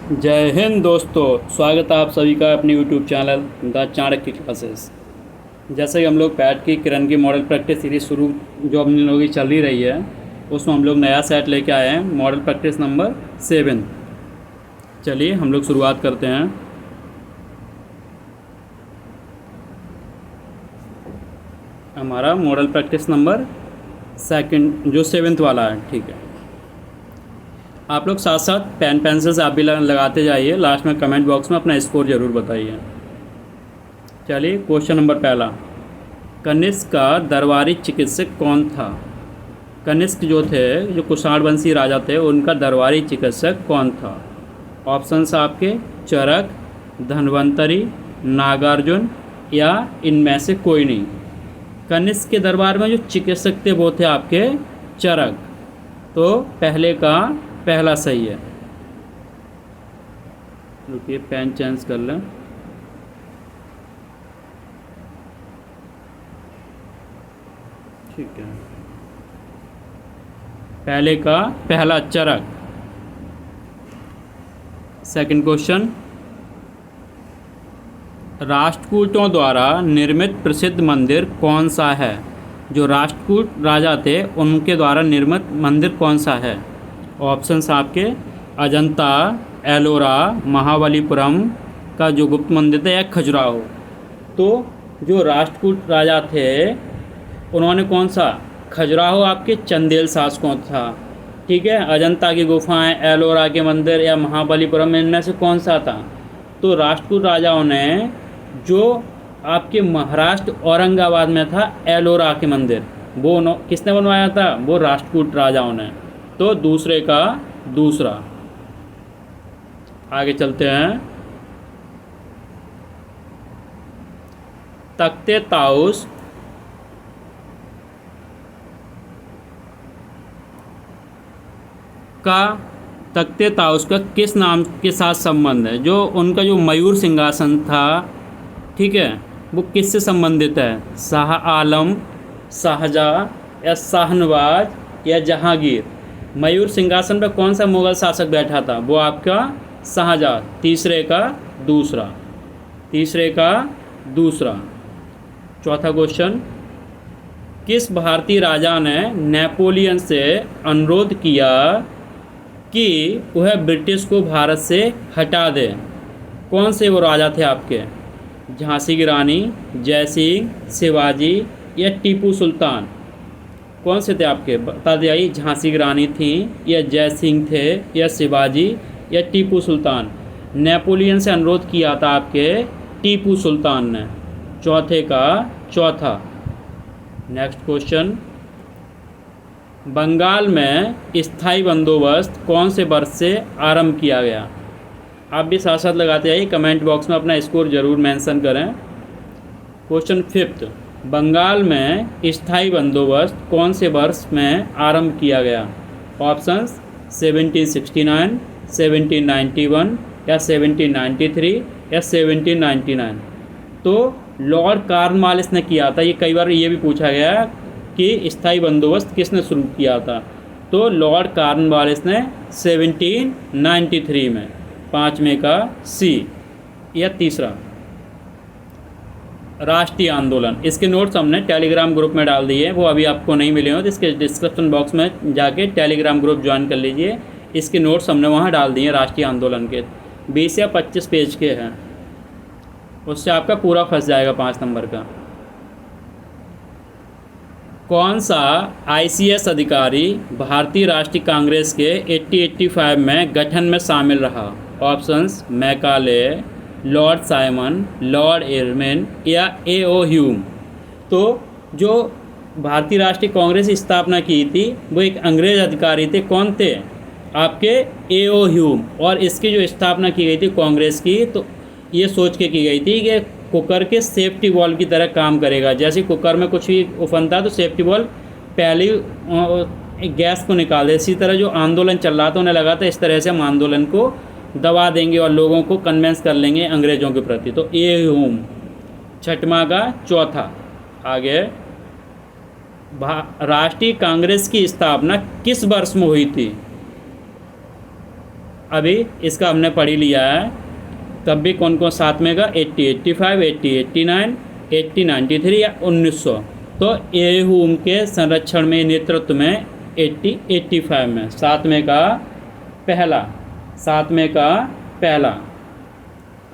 जय हिंद दोस्तों, स्वागत है आप सभी का अपने YouTube channel the Chanakya classes. जैसे कि हम लोग पैट की किरण की मॉडल प्रैक्टिस सीरीज शुरू जो हम लोगों की चल ही रही है, उसमें हम लोग नया सेट लेके आए हैं, मॉडल प्रैक्टिस नंबर 7। चलिए हम लोग शुरुआत करते हैं। हमारा मॉडल प्रैक्टिस नंबर 2 जो 7th वाला है, ठीक है। आप लोग साथ साथ पेन पेंसिल से आप भी लगाते जाइए। लास्ट में कमेंट बॉक्स में अपना स्कोर ज़रूर बताइए। चलिए क्वेश्चन नंबर पहला, कनिष्क का दरबारी चिकित्सक कौन था? कनिष्क जो थे, जो कुषाण वंशी राजा थे, उनका दरबारी चिकित्सक कौन था? ऑप्शंस आपके चरक, धन्वंतरी, नागार्जुन या इनमें से कोई नहीं। कनिष्क के दरबार में जो चिकित्सक थे वो थे आपके चरक, तो पहले का पहला सही है। रुकिए पेन चेंज कर लें। ठीक है, पहले का पहला चरक। सेकंड क्वेश्चन, राष्ट्रकूटों द्वारा निर्मित प्रसिद्ध मंदिर कौन सा है? जो राष्ट्रकूट राजा थे उनके द्वारा निर्मित मंदिर कौन सा है? ऑप्शंस आपके अजंता, एलोरा, महाबलीपुरम का जो गुप्त मंदिर था, या खजुराहो। तो जो राष्ट्रकूट राजा थे उन्होंने कौन सा? खजुराहो आपके चंदेल शासकों था, ठीक है। अजंता की गुफाएं, एलोरा के मंदिर या महाबलीपुरम, इनमें से कौन सा था? तो राष्ट्रकूट राजाओं ने जो आपके महाराष्ट्र औरंगाबाद में था एलोरा के मंदिर, वो किसने बनवाया था? वो राष्ट्रकूट राजाओं ने। तो दूसरे का दूसरा। आगे चलते हैं। तख्ते ताउस का किस नाम के साथ संबंध है? जो उनका जो मयूर सिंहासन था, ठीक है, वो किससे संबंधित है? शाह आलम, शाहजहाँ या शाहनवाज या जहांगीर? मयूर सिंहासन पर कौन सा मुगल शासक बैठा था? वो आपका शाहजहाँ। तीसरे का दूसरा। चौथा क्वेश्चन, किस भारतीय राजा ने नेपोलियन से अनुरोध किया कि वह ब्रिटिश को भारत से हटा दे? कौन से वो राजा थे आपके? झांसी की रानी, जय सिंह, शिवाजी या टीपू सुल्तान? कौन से थे आपके? बता दिया, झांसी की रानी थी, या जय सिंह थे, या शिवाजी या टीपू सुल्तान? नेपोलियन से अनुरोध किया था आपके टीपू सुल्तान ने। चौथे का चौथा। नेक्स्ट क्वेश्चन, बंगाल में स्थायी बंदोबस्त कौन से वर्ष से आरंभ किया गया? आप भी साथ साथ लगाते जाइए, कमेंट बॉक्स में अपना स्कोर जरूर मेंशन करें। क्वेश्चन फिफ्थ, बंगाल में स्थायी बंदोबस्त कौन से वर्ष में आरंभ किया गया? ऑप्शंस 1769, 1791 या 1793 या 1799? तो लॉर्ड कॉर्नवालिस ने किया था। ये कई बार ये भी पूछा गया कि स्थायी बंदोबस्त किसने शुरू किया था? तो लॉर्ड कॉर्नवालिस ने 1793 में। पाँचवें का सी या तीसरा। राष्ट्रीय आंदोलन, इसके नोट्स हमने टेलीग्राम ग्रुप में डाल दिए, वो अभी आपको नहीं मिले हो तो इसके डिस्क्रिप्शन बॉक्स में जाके टेलीग्राम ग्रुप ज्वाइन कर लीजिए। इसके नोट्स हमने वहाँ डाल दिए। राष्ट्रीय आंदोलन के 20 या 25 पेज के हैं, उससे आपका पूरा फंस जाएगा 5 नंबर का। कौन सा ICS अधिकारी भारतीय राष्ट्रीय कांग्रेस के 80-85 में गठन में शामिल रहा? Options Macaulay, Lord Simon, Lord Irwin या A.O. ह्यूम? तो जो भारतीय राष्ट्रीय कांग्रेस की स्थापना की थी वो एक अंग्रेज अधिकारी थे। कौन थे? आपके A.O. ह्यूम। और इसकी जो स्थापना की गई थी कांग्रेस की, तो ये सोच के की गई थी कि कुकर के सेफ्टी वॉल्व की तरह काम करेगा। जैसे कुकर में कुछ भी उफनता तो सेफ्टी वॉल्व पहले गैस को निकाल दे। इसी तरह जो आंदोलन चल रहा था उन्हें लगा था इस तरह से हम आंदोलन को दबा देंगे और लोगों को कन्वेंस कर लेंगे अंग्रेज़ों के प्रति। तो ए ह्यूम। छठवां का चौथा। आगे, राष्ट्रीय कांग्रेस की स्थापना किस वर्ष में हुई थी? अभी इसका हमने पढ़ ही लिया है। तब भी कौन कौन साथ में का 80, 85, 80, 89, 80, 93 या 1900। तो ये हुम के संरक्षण में नेतृत्व में 80, 85 में सातवें का पहला।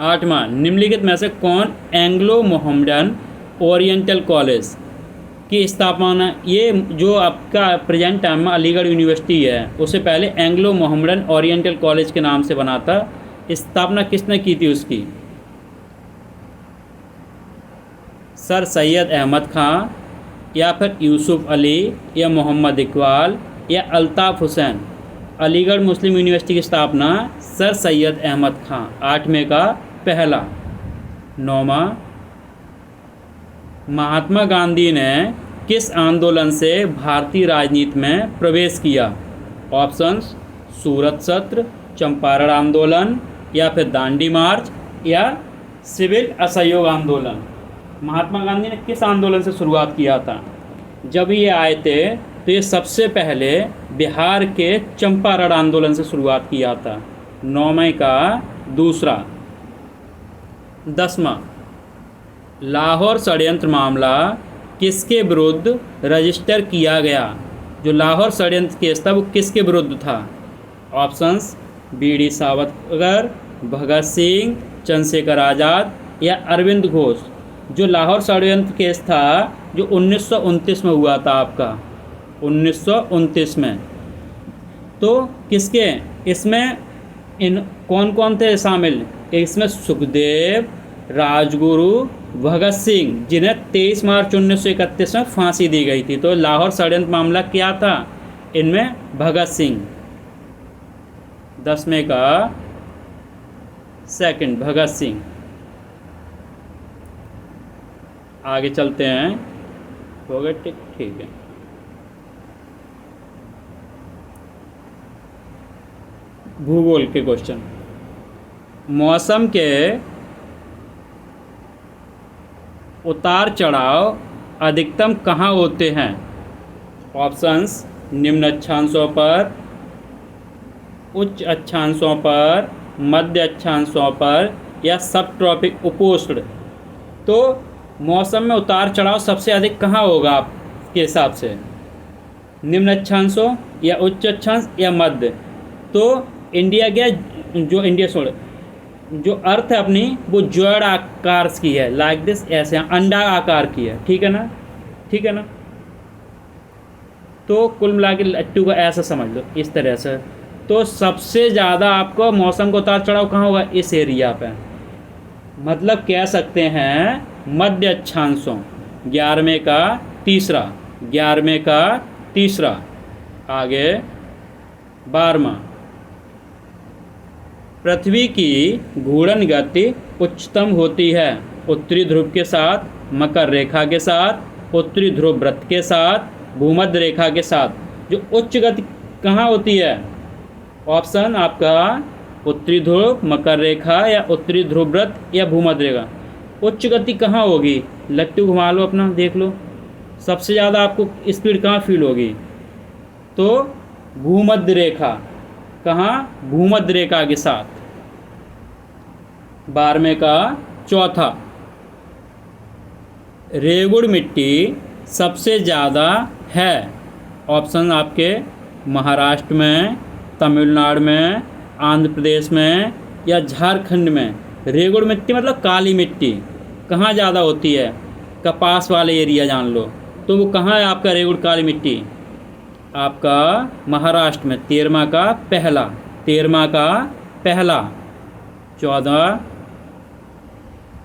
आठवां, निम्नलिखित में से कौन एंग्लो मोहम्मडन ओरिएंटल कॉलेज की स्थापना, ये जो आपका प्रेजेंट टाइम में अलीगढ़ यूनिवर्सिटी है उससे पहले एंग्लो मोहम्मडन ओरिएंटल कॉलेज के नाम से बना था। स्थापना किसने की थी उसकी? सर सैयद अहमद खां या फिर यूसुफ अली या मोहम्मद इकबाल या अल्ताफ़ हुसैन। अलीगढ़ मुस्लिम यूनिवर्सिटी की स्थापना सर सैयद अहमद खां, आठवें का पहला। नौवां, महात्मा गांधी ने किस आंदोलन से भारतीय राजनीति में प्रवेश किया? ऑप्शंस, सूरत सत्र, चंपारण आंदोलन या फिर दांडी मार्च या सिविल असहयोग आंदोलन। महात्मा गांधी ने किस आंदोलन से शुरुआत किया था? जब ये आए थे तो ये सबसे पहले बिहार के चंपारण आंदोलन से शुरुआत किया था, 9 मई का दूसरा। 10वां, लाहौर षड्यंत्र मामला किसके विरुद्ध रजिस्टर किया गया? जो लाहौर षड्यंत्र केस था वो किसके विरुद्ध था? ऑप्शंस, बीडी सावरकर, भगत सिंह, चंद्रशेखर आज़ाद या अरविंद घोष। जो लाहौर षड्यंत्र केस था जो 1929 में हुआ था आपका, 1929 में। तो किसके इसमें इन कौन कौन थे शामिल? इसमें सुखदेव, राजगुरु, भगत सिंह, जिन्हें 23 मार्च 1931 में फांसी दी गई थी। तो लाहौर षड्यंत्र मामला क्या था? इनमें भगत सिंह। 10वें का सेकंड, भगत सिंह। आगे चलते हैं, हो गए ठीक है। भूगोल के क्वेश्चन। मौसम के उतार चढ़ाव अधिकतम कहाँ होते हैं? ऑप्शंस, निम्न अक्षांशों पर, उच्च अक्षांशों पर, मध्य अक्षांशों पर या सब ट्रॉपिक उपोष्ण। तो मौसम में उतार चढ़ाव सबसे अधिक कहाँ होगा आपके हिसाब से? निम्न अक्षांशों या उच्च अक्षांश या मध्य? तो इंडिया क्या, जो अर्थ है अपनी वो ज्वार आकार की है, लाइक दिस, ऐसे अंडा आकार की है, ठीक है ना, ठीक है ना। तो कुल मिला के लट्टू को ऐसा समझ लो, इस तरह से। तो सबसे ज़्यादा आपको मौसम का उतार चढ़ाव कहाँ होगा? इस एरिया पे, मतलब कह सकते हैं मध्य अक्षांशों। 11वें का तीसरा। आगे 12वां, पृथ्वी की घूर्णन गति उच्चतम होती है उत्तरी ध्रुव के साथ, मकर रेखा के साथ, उत्तरी ध्रुव वृत्त के साथ, भूमध्य रेखा के साथ। जो उच्च गति कहाँ होती है? ऑप्शन आपका उत्तरी ध्रुव, मकर रेखा या उत्तरी ध्रुव वृत्त या भूमध्य रेखा। उच्च गति कहाँ होगी? लट्टू घुमा लो अपना, देख लो सबसे ज़्यादा आपको स्पीड कहाँ फील होगी? तो भूमध्य रेखा। कहाँ? भूमध्य रेखा के साथ। 12वें का चौथा, रेगुड़ मिट्टी सबसे ज़्यादा है। ऑप्शन आपके महाराष्ट्र में, तमिलनाडु में, आंध्र प्रदेश में या झारखंड में। रेगुड़ मिट्टी मतलब काली मिट्टी कहाँ ज़्यादा होती है? कपास वाले एरिया जान लो। तो वो कहाँ है आपका रेगुड़ काली मिट्टी? आपका महाराष्ट्र में। 13वां का पहला। 14वां,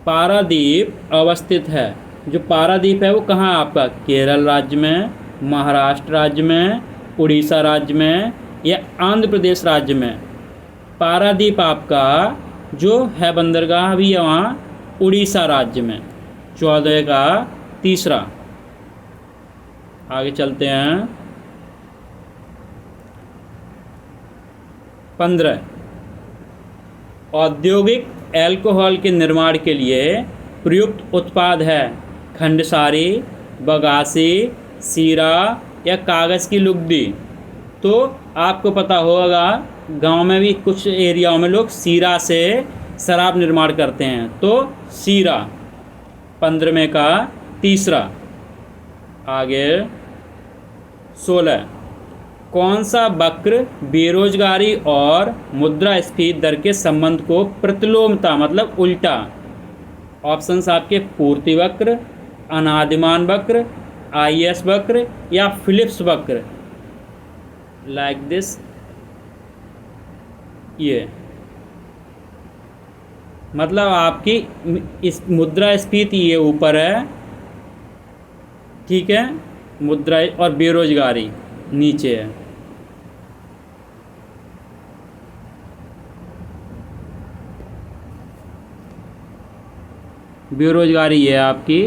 पारादीप अवस्थित है। जो पारादीप है वो कहाँ है आपका? केरल राज्य में, महाराष्ट्र राज्य में, उड़ीसा राज्य में या आंध्र प्रदेश राज्य में। पारादीप आपका जो है बंदरगाह भी है वहाँ उड़ीसा राज्य में। 14 का तीसरा। आगे चलते हैं। 15, औद्योगिक एल्कोहल के निर्माण के लिए प्रयुक्त उत्पाद है खंडसारी, बगासी, सीरा या कागज़ की लुगदी। तो आपको पता होगा गांव में भी कुछ एरियाओं में लोग शीरा से शराब निर्माण करते हैं, तो शीरा 15वें का तीसरा। आगे 16, कौन सा वक्र बेरोजगारी और मुद्रास्फीति दर के संबंध को प्रतिलोमता मतलब उल्टा? ऑप्शंस आपके पूर्ति वक्र, अनादिमान वक्र, आईएस वक्र या फिलिप्स वक्र, लाइक दिस। ये मतलब आपकी इस मुद्रास्फीति ये ऊपर है, ठीक है, मुद्रा और बेरोजगारी नीचे है। बेरोजगारी है आपकी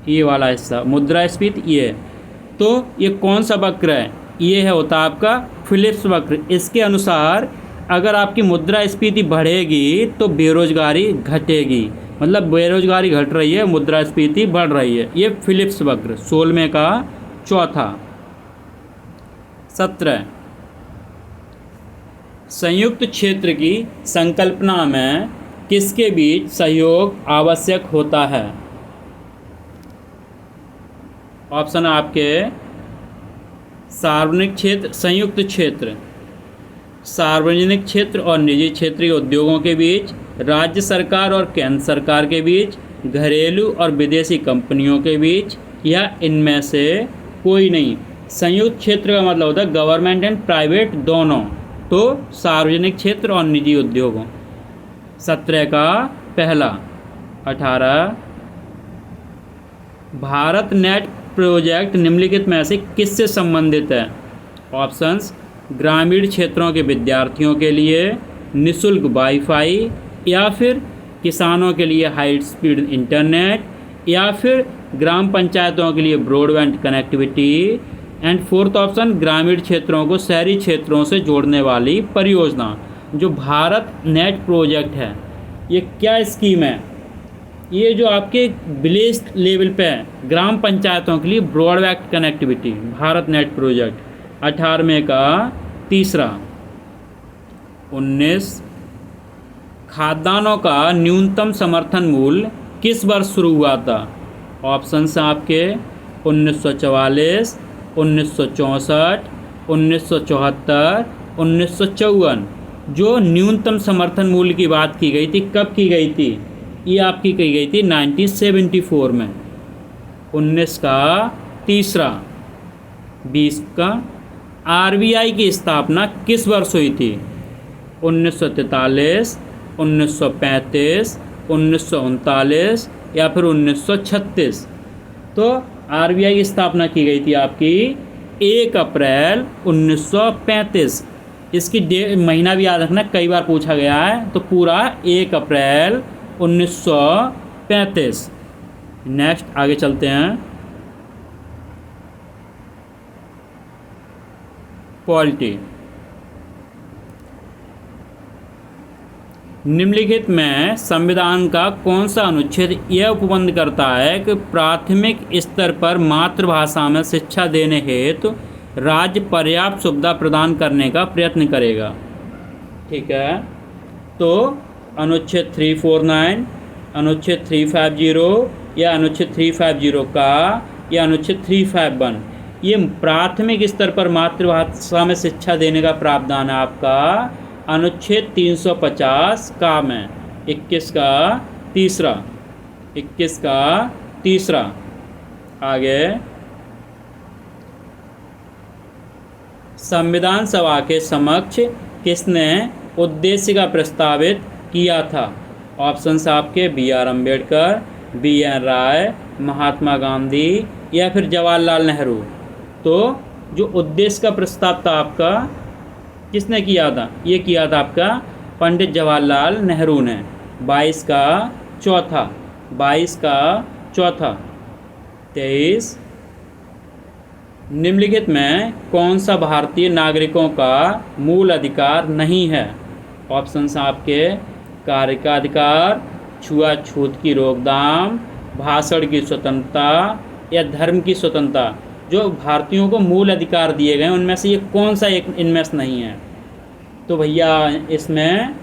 ये वाला हिस्सा, मुद्रास्फीति ये। तो ये कौन सा वक्र है? ये है होता आपका फिलिप्स वक्र। इसके अनुसार अगर आपकी मुद्रास्फीति बढ़ेगी तो बेरोजगारी घटेगी, मतलब बेरोजगारी घट रही है, मुद्रास्फीति बढ़ रही है। ये फिलिप्स वक्र 16वें का चौथा। 17, संयुक्त क्षेत्र की संकल्पना में किसके बीच सहयोग आवश्यक होता है? ऑप्शन आपके सार्वजनिक क्षेत्र, संयुक्त क्षेत्र, सार्वजनिक क्षेत्र और निजी क्षेत्रीय उद्योगों के बीच, राज्य सरकार और केंद्र सरकार के बीच, घरेलू और विदेशी कंपनियों के बीच, या इनमें से कोई नहीं। संयुक्त क्षेत्र का मतलब होता है गवर्नमेंट एंड प्राइवेट दोनों, तो सार्वजनिक क्षेत्र और निजी उद्योगों। 17 का पहला। 18, भारत नेट प्रोजेक्ट निम्नलिखित में से किससे संबंधित है? ऑप्शंस ग्रामीण क्षेत्रों के विद्यार्थियों के लिए निःशुल्क वाईफाई, या फिर किसानों के लिए हाई स्पीड इंटरनेट, या फिर ग्राम पंचायतों के लिए broadband connectivity, and fourth option ग्रामीण क्षेत्रों को शहरी क्षेत्रों से जोड़ने वाली परियोजना। जो भारत नेट प्रोजेक्ट है ये क्या स्कीम है? ये जो आपके विलेज लेवल पे है, ग्राम पंचायतों के लिए broadband connectivity, Bharat net project. 18वें का तीसरा। 19, खाद्यान्नों का न्यूनतम समर्थन मूल्य किस वर्ष शुरू हुआ था? ऑप्शंस आपके 1944, 1964, 1974, 1954। जो न्यूनतम समर्थन मूल्य की बात की गई थी, कब की गई थी? ये आपकी कही गई थी 1974 में। 19 का तीसरा। 20 का, आरबीआई की स्थापना किस वर्ष हुई थी? 1943, 1935, 1939 या फिर 1936। तो आरबीआई की स्थापना की गई थी आपकी 1 अप्रैल 1935। इसकी महीना भी याद रखना, कई बार पूछा गया है, तो पूरा 1 अप्रैल 1935। नेक्स्ट आगे चलते हैं। पॉलिटी। निम्नलिखित में संविधान का कौन सा अनुच्छेद यह उपबंध करता है कि प्राथमिक स्तर पर मातृभाषा में शिक्षा देने हेतु राज्य पर्याप्त सुविधा प्रदान करने का प्रयत्न करेगा? ठीक है, तो अनुच्छेद 349, अनुच्छेद 350 या अनुच्छेद 350 का या अनुच्छेद 351, ये प्राथमिक स्तर पर मातृभाषा में शिक्षा देने का प्रावधान है आपका अनुच्छेद 350 का में। 21 का तीसरा। 21 का तीसरा। आगे, संविधान सभा के समक्ष किसने उद्देश्य का प्रस्तावित किया था? ऑप्शंस आपके B R Ambedkar, B N Rai, Mahatma Gandhi या फिर जवाहरलाल नेहरू। तो जो उद्देश्य का प्रस्ताव था आपका किसने किया था? ये किया था आपका पंडित जवाहरलाल नेहरू ने। 22 का चौथा। 22 का चौथा। 23, निम्नलिखित में कौन सा भारतीय नागरिकों का मूल अधिकार नहीं है? ऑप्शंस आपके कार्य का अधिकार, छुआछूत की रोकथाम, भाषण की स्वतंत्रता या धर्म की स्वतंत्रता, जो भारतीयों को मूल अधिकार दिए गए हैं उनमें से ये कौन सा एक इनमें से नहीं है? तो भैया इसमें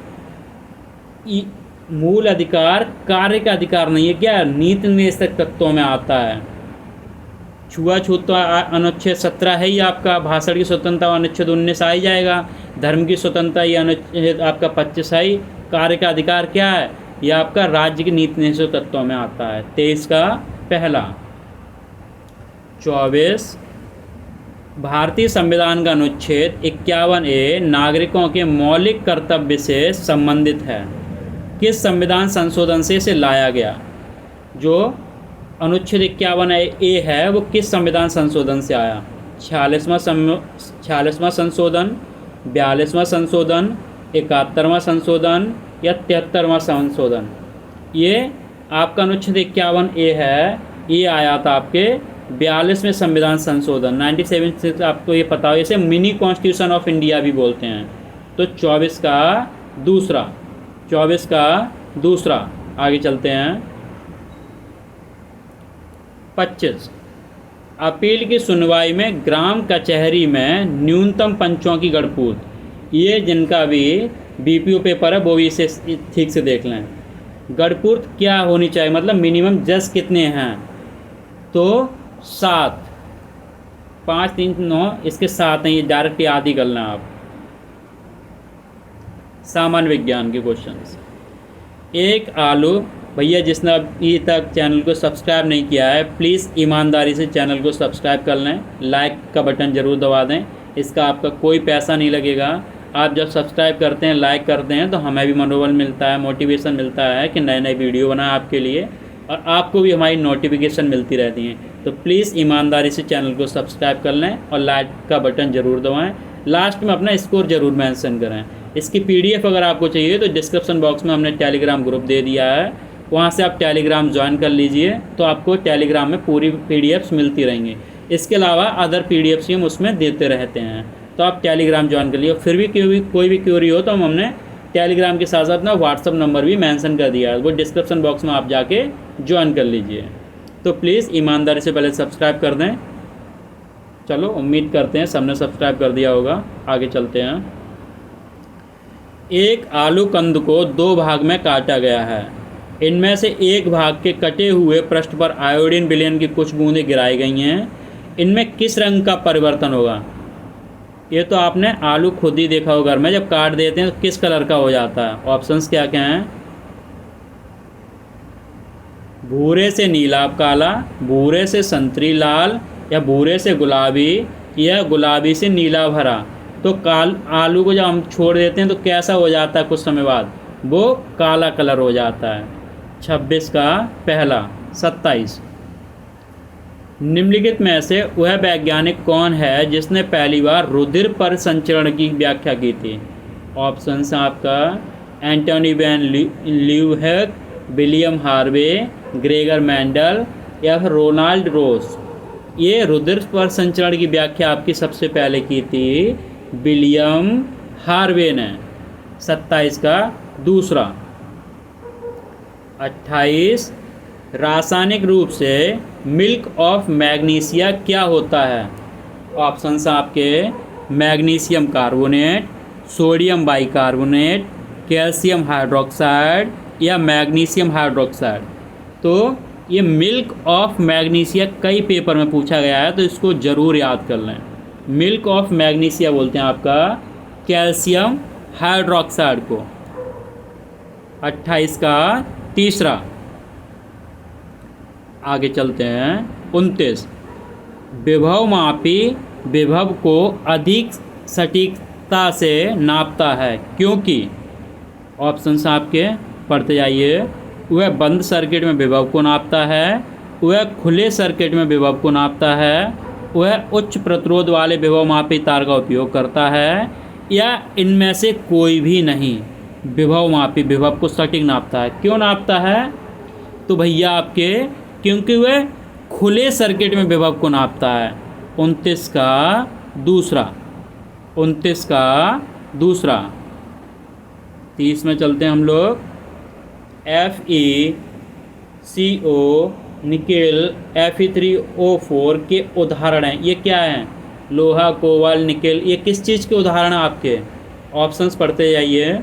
मूल अधिकार कार्य का अधिकार नहीं है, क्या नीति निर्देशक तत्वों में आता है। छुआछूत तो अनुच्छेद 17 है ही आपका, भाषण की स्वतंत्रता अनुच्छेद 19 आ ही जाएगा, धर्म की स्वतंत्रता ये अनुच्छेद आपका 25 है ही, कार्य का अधिकार क्या है, ये आपका राज्य की नीति निर्देशक तत्वों में आता है। 23 का पहला। 24 भारतीय संविधान का अनुच्छेद 51A नागरिकों के मौलिक कर्तव्य से संबंधित है। किस संविधान संशोधन से इसे लाया गया? जो अनुच्छेद 51A है वो किस संविधान संशोधन से आया? 46वां संशोधन, 42वां संशोधन, 71वां संशोधन या 73वां संशोधन? ये आपका अनुच्छेद 51A है, ये आया था आपके 42वें संविधान संशोधन 1976। आपको ये पता हो, इसे मिनी कॉन्स्टिट्यूशन ऑफ इंडिया भी बोलते हैं। तो 24 का दूसरा, 24 का दूसरा। आगे चलते हैं। 25 अपील की सुनवाई में ग्राम कचहरी में न्यूनतम पंचों की गणपूर्त। ये जिनका भी बीपीओ पेपर है वो भी इसे ठीक से देख लें। गणपूर्त क्या होनी चाहिए, मतलब मिनिमम जज कितने हैं? तो 7, 5, 3, 9, इसके 7 हैं, ये डायरेक्ट याद ही कर लें आप। सामान्य विज्ञान के क्वेश्चंस। एक आलू, भैया जिसने अभी तक चैनल को सब्सक्राइब नहीं किया है प्लीज़ ईमानदारी से चैनल को सब्सक्राइब कर लें, लाइक का बटन ज़रूर दबा दें, इसका आपका कोई पैसा नहीं लगेगा। आप जब सब्सक्राइब करते हैं, लाइक करते हैं तो हमें भी मनोबल मिलता है, मोटिवेशन मिलता है कि नए नए वीडियो बनाएं आपके लिए, और आपको भी हमारी नोटिफिकेशन मिलती रहती हैं। तो प्लीज़ ईमानदारी से चैनल को सब्सक्राइब कर लें और लाइक का बटन ज़रूर दबाएँ। लास्ट में अपना स्कोर ज़रूर मेंशन करें। इसकी PDF अगर आपको चाहिए तो डिस्क्रिप्शन बॉक्स में हमने टेलीग्राम ग्रुप दे दिया है, वहाँ से आप टेलीग्राम ज्वाइन कर लीजिए, तो आपको टेलीग्राम में पूरी PDFs मिलती रहेंगी। इसके अलावा अदर PDFs भी हम उसमें देते रहते हैं, तो आप टेलीग्राम ज्वाइन कर लीजिए। फिर भी कोई भी क्वेरी हो तो हमने टेलीग्राम के साथ साथ अपना व्हाट्सअप नंबर भी मेंशन कर दिया है, वो डिस्क्रिप्शन बॉक्स में आप जाके ज्वाइन कर लीजिए। तो प्लीज़ ईमानदारी से पहले सब्सक्राइब कर दें। चलो उम्मीद करते हैं सबने सब्सक्राइब कर दिया होगा। आगे चलते हैं। एक आलू कंद को 2 भाग में काटा गया है। इनमें से एक भाग के कटे हुए पृष्ठ पर आयोडीन विलयन की कुछ बूंदें गिराई गई हैं। इनमें किस रंग का परिवर्तन होगा? ये तो आपने आलू खुद ही देखा होगा घर में, जब काट देते हैं तो किस कलर का हो जाता है। ऑप्शंस क्या क्या हैं? भूरे से नीला काला, भूरे से संतरी लाल, या भूरे से गुलाबी, या गुलाबी से नीला भरा। तो आलू को जब हम छोड़ देते हैं तो कैसा हो जाता है? कुछ समय बाद वो काला कलर हो जाता है। 26 का पहला। 27 निम्नलिखित में से वह वैज्ञानिक कौन है जिसने पहली बार रुधिर पर संचरण की व्याख्या की थी? ऑप्शंस आपका Antonie van Leeuwenhoek, William Harvey, Gregor Mendel या फिर रोनाल्ड रोस। ये रुधिर पर संचरण की व्याख्या आपकी सबसे पहले की थी विलियम हार्वे ने। 27 का दूसरा। 28 रासायनिक रूप से मिल्क ऑफ मैग्नीशिया क्या होता है? ऑप्शंस आपके magnesium carbonate, sodium bicarbonate, calcium hydroxide या मैग्नीशियम हाइड्रोक्साइड। तो ये मिल्क ऑफ मैग्नीशिया कई पेपर में पूछा गया है, तो इसको ज़रूर याद कर लें। मिल्क ऑफ मैग्नीशिया बोलते हैं आपका कैल्शियम हाइड्रोक्साइड को। 28 का तीसरा। आगे चलते हैं। 29 विभवमापी विभव को अधिक सटीकता से नापता है क्योंकि। ऑप्शंस आपके पढ़ते जाइए। वह बंद सर्किट में विभव को नापता है, वह खुले सर्किट में विभव को नापता है, वह उच्च प्रतिरोध वाले विभवमापी तार का उपयोग करता है, या इनमें से कोई भी नहीं। विभवमापी विभव को सटीक नापता है। क्यों नापता है? तो भैया आपके क्योंकि वह खुले सर्किट में विभव को नापता है। 29 का दूसरा। 29 का दूसरा। 30 में चलते हैं हम लोग। FeCO निकेल Fe3O4 के उदाहरण हैं। ये क्या हैं? लोहा, कोबाल्ट, निकेल। ये किस चीज़ के उदाहरण हैं आपके? ऑप्शंस पढ़ते जाइए।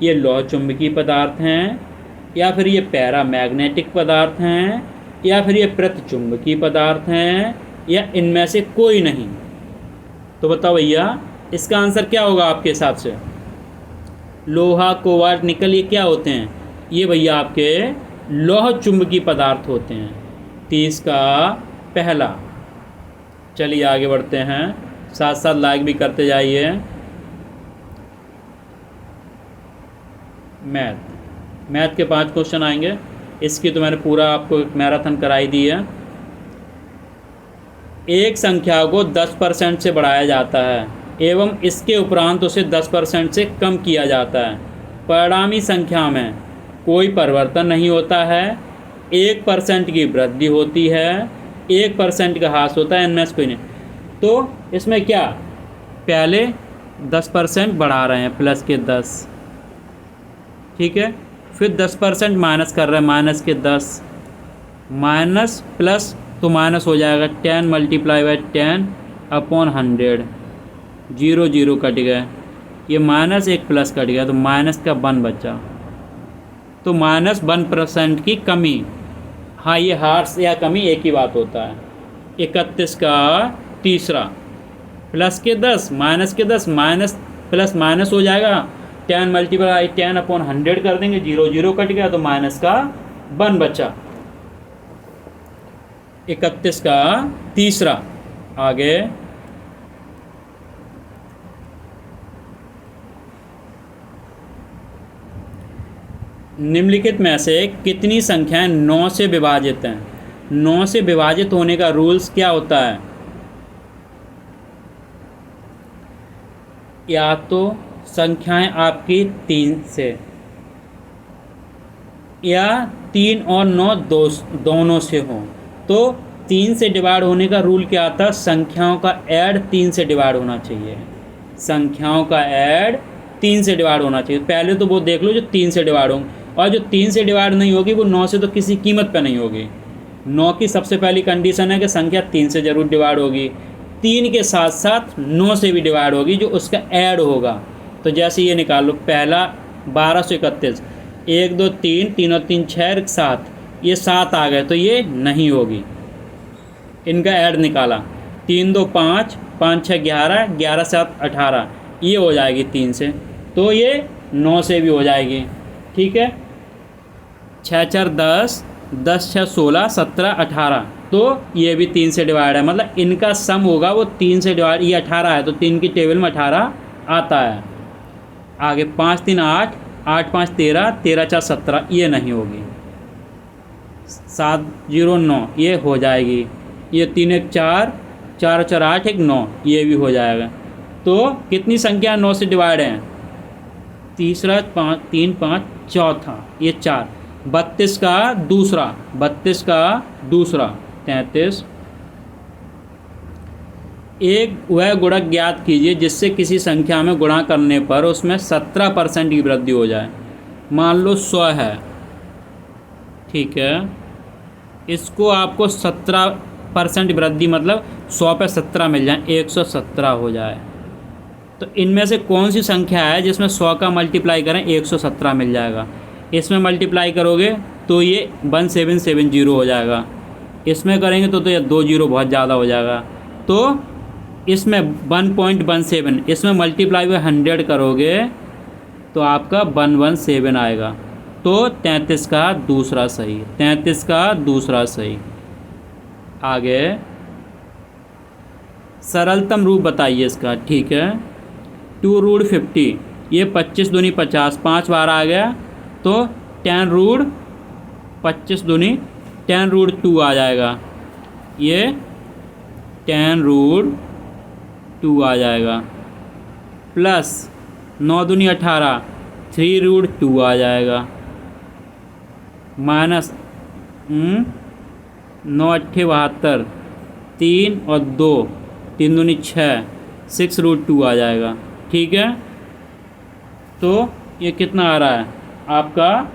ये लौह चुंबकीय पदार्थ हैं, या फिर ये पैरामैग्नेटिक पदार्थ हैं, या फिर ये प्रतिचुंबकीय पदार्थ हैं, या इनमें से कोई नहीं। तो बताओ भैया, इसका आंसर क्या होगा आपके हिसाब से? लोहा, कोबाल्ट, निकल, ये क्या होते हैं? ये भैया आपके लौह चुंबकीय पदार्थ होते हैं। 30 का पहला। चलिए आगे बढ़ते हैं, साथ साथ लाइक भी करते जाइए। मैथ के 5 क्वेश्चन आएंगे। इसकी तो मैंने पूरा आपको एक मैराथन कराई दी है। एक संख्या को 10% से बढ़ाया जाता है एवं इसके उपरांत उसे 10% से कम किया जाता है। परिणामी संख्या में कोई परिवर्तन नहीं होता है। 1% की वृद्धि होती है, 1% का ह्रास होता है, इनमें से कोई नहीं। तो इसमें क्या, पहले 10% बढ़ा रहे हैं, प्लस के 10, ठीक है। फिर 10% माइनस कर रहे हैं, माइनस के 10, माइनस प्लस तो माइनस हो जाएगा 10 मल्टीप्लाई बाई 10/100, 0 0 कट गए। ये माइनस एक प्लस कट गया तो माइनस का 1 बचा। तो -1% की कमी। हाँ, ये ह्रास या कमी एक ही बात होता है। 31 का तीसरा, प्लस के 10 माइनस के 10, माइनस प्लस माइनस हो जाएगा, 10 मल्टीप्लाई 10/100 कर देंगे, 0 0 कट गया तो माइनस का 1 बचा। 31 का तीसरा। आगे निम्नलिखित में से कितनी संख्याएं 9 से विभाजित हैं? 9 से विभाजित होने का रूल्स क्या होता है? या तो संख्याएं आपकी 3 से, या 3 और 9 दोनों से हों। तो 3 से डिवाइड होने का रूल क्या आता है? संख्याओं का ऐड 3 से डिवाइड होना चाहिए। संख्याओं का ऐड 3 से डिवाइड होना चाहिए। पहले तो वो देख लो जो 3 से डिवाइड होंगे, और जो 3 से डिवाइड नहीं होगी वो 9 से तो किसी कीमत पे नहीं होगी। 9 की सबसे पहली कंडीशन है कि संख्या 3 से ज़रूर डिवाइड होगी, 3 के साथ साथ 9 से भी डिवाइड होगी, जो उसका ऐड होगा। तो जैसे ये निकाल लो, पहला 1231, 1 2 3, 3 और 3 6 7, ये 7 आ गए तो ये नहीं होगी। इनका ऐड निकाला, 3 2 5, 5 6 11, 11 7 18, ये हो जाएगी 3 से, तो ये 9 से भी हो जाएगी, ठीक है। 6 4 10, 10 6 16, 17 18, तो ये भी 3 से डिवाइड है। मतलब इनका सम होगा वो 3 से डिवाइड, ये 18 है तो 3 की टेबल में 18 आता है। आगे 5 3 8, 8 5 13, 13 4 17, ये नहीं होगी। 7 0 9, ये हो जाएगी। ये 3 1 4, 4 4 8 1 9, ये भी हो जाएगा। तो कितनी संख्या 9 से डिवाइड है? तीसरा 5 3 5, चौथा ये 4, 32 का दूसरा, 32 का दूसरा 33। एक वह गुणक ज्ञात कीजिए जिससे किसी संख्या में गुणा करने पर उसमें 17% की वृद्धि हो जाए। मान लो 100 है, ठीक है, इसको आपको 17% वृद्धि, मतलब 100 पे 17 मिल जाए, 117 हो जाए। तो इनमें से कौन सी संख्या है जिसमें 100 का मल्टीप्लाई करें 117 मिल जाएगा? इसमें मल्टीप्लाई करोगे तो ये 1770 हो जाएगा, इसमें करेंगे तो ये 2 0 बहुत ज़्यादा हो जाएगा। तो इसमें 1.17, इसमें मल्टीप्लाई बाय 100 करोगे तो आपका 117 आएगा। तो 33 का दूसरा सही, 33 का दूसरा सही। आगे सरलतम रूप बताइए इसका, ठीक है। 2√50, ये 25 दूनी 50, 5 बार आ गया तो 10√25 दूनी 10√2 आ जाएगा, ये 10√2 आ जाएगा। प्लस 9 दूनी 18, 3√2 आ जाएगा। माइनस 9 8 72, 3 और 2, 3 दूनी 6, 6√2 आ जाएगा, ठीक है। तो ये कितना आ रहा है आपका?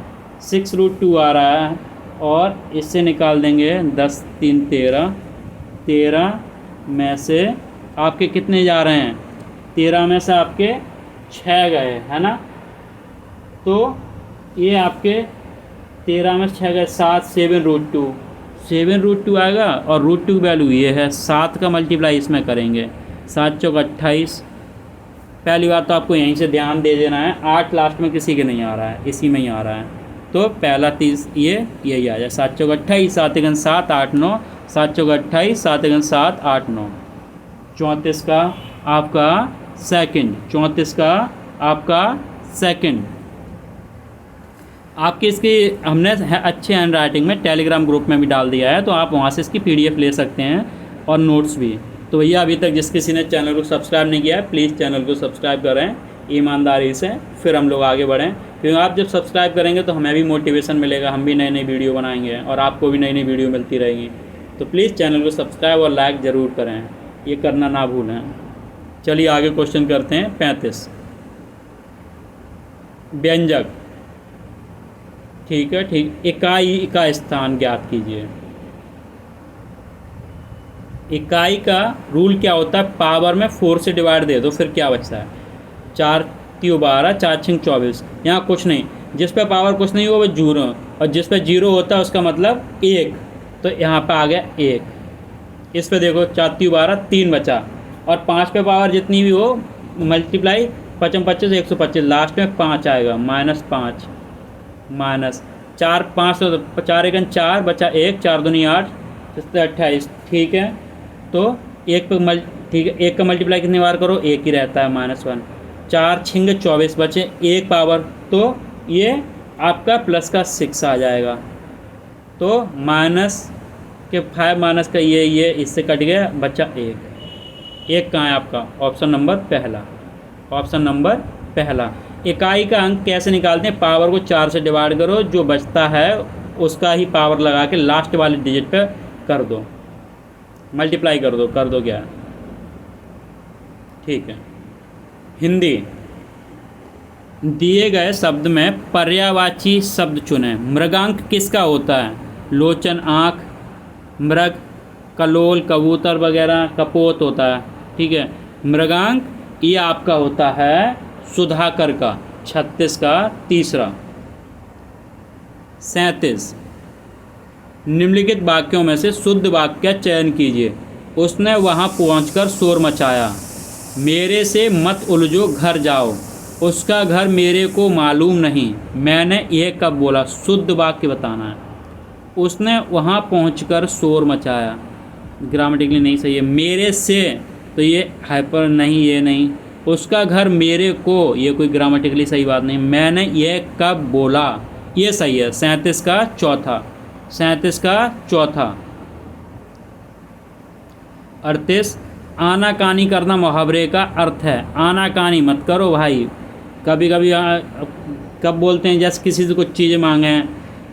6√2 आ रहा है। और इससे निकाल देंगे 10 3 13, 13 में से आपके कितने जा रहे हैं, 13 में से आपके 6 गए, है ना। तो ये आपके 13 में 6 गए, 7 7√2, 7√2 आएगा। और √2 की वैल्यू ये है, 7 का मल्टीप्लाई इसमें करेंगे, 7 चौक 28। पहली बात तो आपको यहीं से ध्यान दे देना है, 8 लास्ट में किसी के नहीं आ रहा है, इसी में ही आ रहा है। तो पहला 30 यही आ जाए, 7 चौक 28, 7 1 7 8 9, 7 चौक 28, 7 1 7 8 9। 34 का आपका सेकंड, 34 का आपका सेकंड। आपके इसकी हमने अच्छे हैंड राइटिंग में टेलीग्राम ग्रुप में भी डाल दिया है, तो आप वहाँ से इसकी PDF ले सकते हैं और नोट्स भी। तो भैया अभी तक जिस किसी ने चैनल को सब्सक्राइब नहीं किया है, प्लीज़ चैनल को सब्सक्राइब करें ईमानदारी से, फिर हम लोग आगे बढ़ें। क्योंकि आप जब सब्सक्राइब करेंगे तो हमें भी मोटिवेशन मिलेगा, हम भी नई नई वीडियो बनाएंगे और आपको भी नई नई वीडियो मिलती रहेगी। तो प्लीज़ चैनल को सब्सक्राइब और लाइक ज़रूर करें, ये करना ना भूलें। चलिए आगे क्वेश्चन करते हैं। 35 व्यंजक, ठीक है, ठीक। इकाई का स्थान ज्ञात कीजिए। इकाई का रूल क्या होता है, पावर में 4 से डिवाइड दे दो, फिर क्या बचता है, 4 3 12, 4 6 24। यहाँ कुछ नहीं, जिस पे पावर कुछ नहीं हो वो 0, और जिस पे 0 होता है उसका मतलब 1, तो यहाँ पे आ गया 1। इस पे देखो 4 3 12, 3 बचा, और 5 पे पावर जितनी भी हो मल्टीप्लाई 55 25 125, लास्ट में 5 आएगा, -5 माइनस 4 5 तो 4 1 4 बचा 1, 4 दूनी 8, 28, ठीक है। तो 1 पे ठीक है, 1 का मल्टीप्लाई कितनी बार करो, 1 ही रहता है, -1। 4 6 24 बचे 1 पावर, तो ये आपका प्लस का 6 आ जाएगा। तो माइनस के 5 माइनस का ये इससे कट गया, बचा 1 कहाँ है आपका, ऑप्शन नंबर पहला, ऑप्शन नंबर पहला। इकाई का अंक कैसे निकालते हैं, पावर को 4 से डिवाइड करो, जो बचता है उसका ही पावर लगा के लास्ट वाले डिजिट पे कर दो, मल्टीप्लाई कर दो क्या, ठीक है। हिंदी, दिए गए शब्द में पर्यायवाची शब्द चुनें। मृगांक किसका होता है, लोचन आँख, मृग कलोल कबूतर वगैरह, कपोत होता है, ठीक है। मृगांक ये आपका होता है सुधाकर का, 36 का तीसरा। 37 निम्नलिखित वाक्यों में से शुद्ध वाक्य का चयन कीजिए। उसने वहां पहुंचकर शोर मचाया, मेरे से मत उलझो घर जाओ, उसका घर मेरे को मालूम नहीं, मैंने यह कब बोला। शुद्ध वाक्य बताना है। उसने वहां पहुंचकर शोर मचाया, ग्रामेटिकली नहीं सही है। मेरे से, तो ये हाइपर नहीं, ये नहीं। उसका घर मेरे को, ये कोई ग्रामेटिकली सही बात नहीं। मैंने यह कब बोला, ये सही है। 37 का चौथा, 37 का चौथा। 38 आनाकानी करना मुहावरे का अर्थ है। आनाकानी मत करो भाई, कभी कभी कब बोलते हैं, जैसे किसी से कुछ चीज़ें मांगे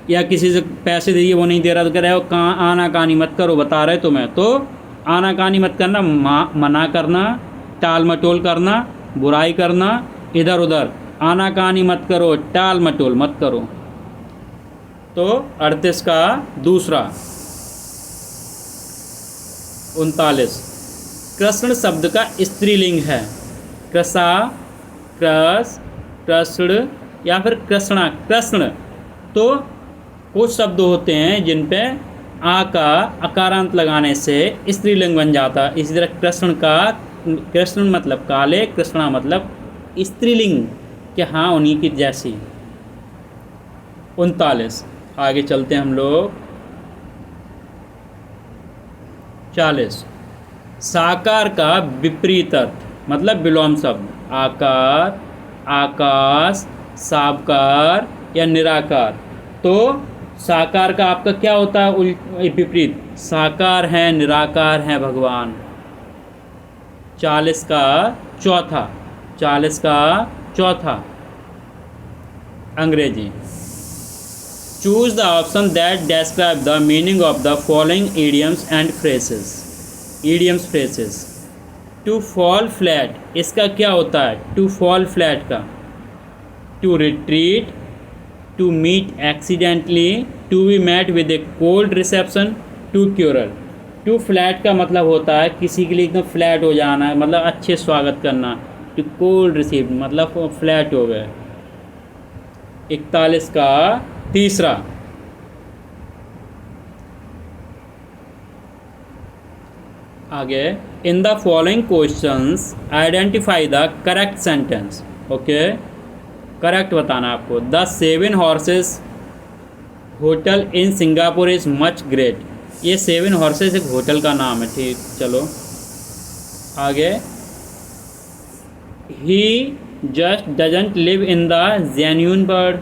या किसी से पैसे दीजिए वो नहीं दे रहा, तो कह रहे हो कहाँ, आनाकानी मत करो, बता रहे तुम्हें। तो आनाकानी मत करना, मना करना, टाल मटोल करना, बुराई करना, इधर उधर। आनाकानी मत करो, टाल मटोल मत करो। तो 38 का दूसरा। 39 कृष्ण शब्द का स्त्रीलिंग है। कृषा, कृष, कृष्ण या फिर कृष्णा, कृष्ण। तो कुछ शब्द होते हैं जिन पे आ का अकारांत लगाने से स्त्रीलिंग बन जाता है। इसी तरह कृष्ण का, कृष्ण मतलब काले, कृष्णा मतलब स्त्रीलिंग कि हाँ उन्हीं की जैसी। 39 आगे चलते हैं हम लोग। 40 साकार का विपरीत अर्थ मतलब विलोम शब्द। आकार, आकाश, सावकार या निराकार। तो साकार का आपका क्या होता है विपरीत, साकार है, निराकार है भगवान। 40 का चौथा, 40 का चौथा। अंग्रेजी। Choose the option that describe the meaning of the following idioms and phrases। idioms phrases। To fall flat, इसका क्या होता है, टू फॉल फ्लैट का। To retreat, to meet accidentally, to be met with a cold reception, to quarrel. To flat का मतलब होता है किसी के लिए एकदम फ्लैट हो जाना है, मतलब अच्छे स्वागत करना। टू कोल्ड रिसीव मतलब फ्लैट हो गए। 41 का तीसरा, आगे, in the following questions identify the correct sentence. Okay, correct बताना आपको। The 7 horses hotel in Singapore is much great. ये 7 हॉर्सेस एक होटल का नाम है, ठीक। चलो आगे, he just doesn't live in the genuine bird.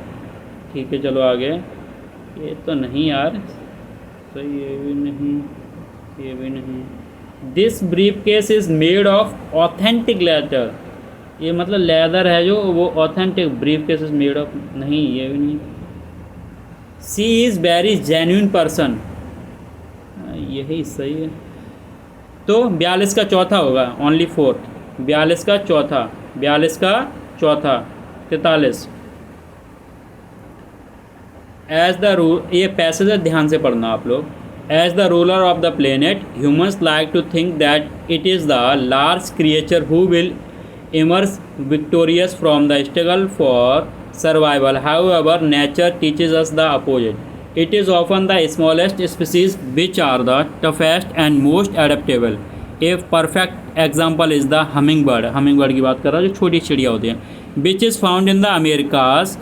ठीक है, चलो आगे। ये तो नहीं यार, सही, ये भी नहीं, ये भी नहीं। This brief case is made of authentic leather. ये मतलब लेदर है जो, वो authentic. Brief case is made of, नहीं, ये भी नहीं। सी इज़ वेरी जेन्यून पर्सन, यही सही है। तो 42 का चौथा होगा, ओनली फोर्थ। 42 का चौथा, 42 का चौथा। 43, एज द रूल, ये पैसेज ध्यान से पढ़ना आप लोग। As the ruler of the planet humans like to think that it is the large creature who will emerge victorious from the struggle for survival. However, nature teaches us the opposite. It is often the smallest species which are the toughest and most adaptable. A perfect example is the hummingbird. Hummingbird की बात कर रहा हूँ, जो छोटी चिड़िया होती है, which is found in the Americas.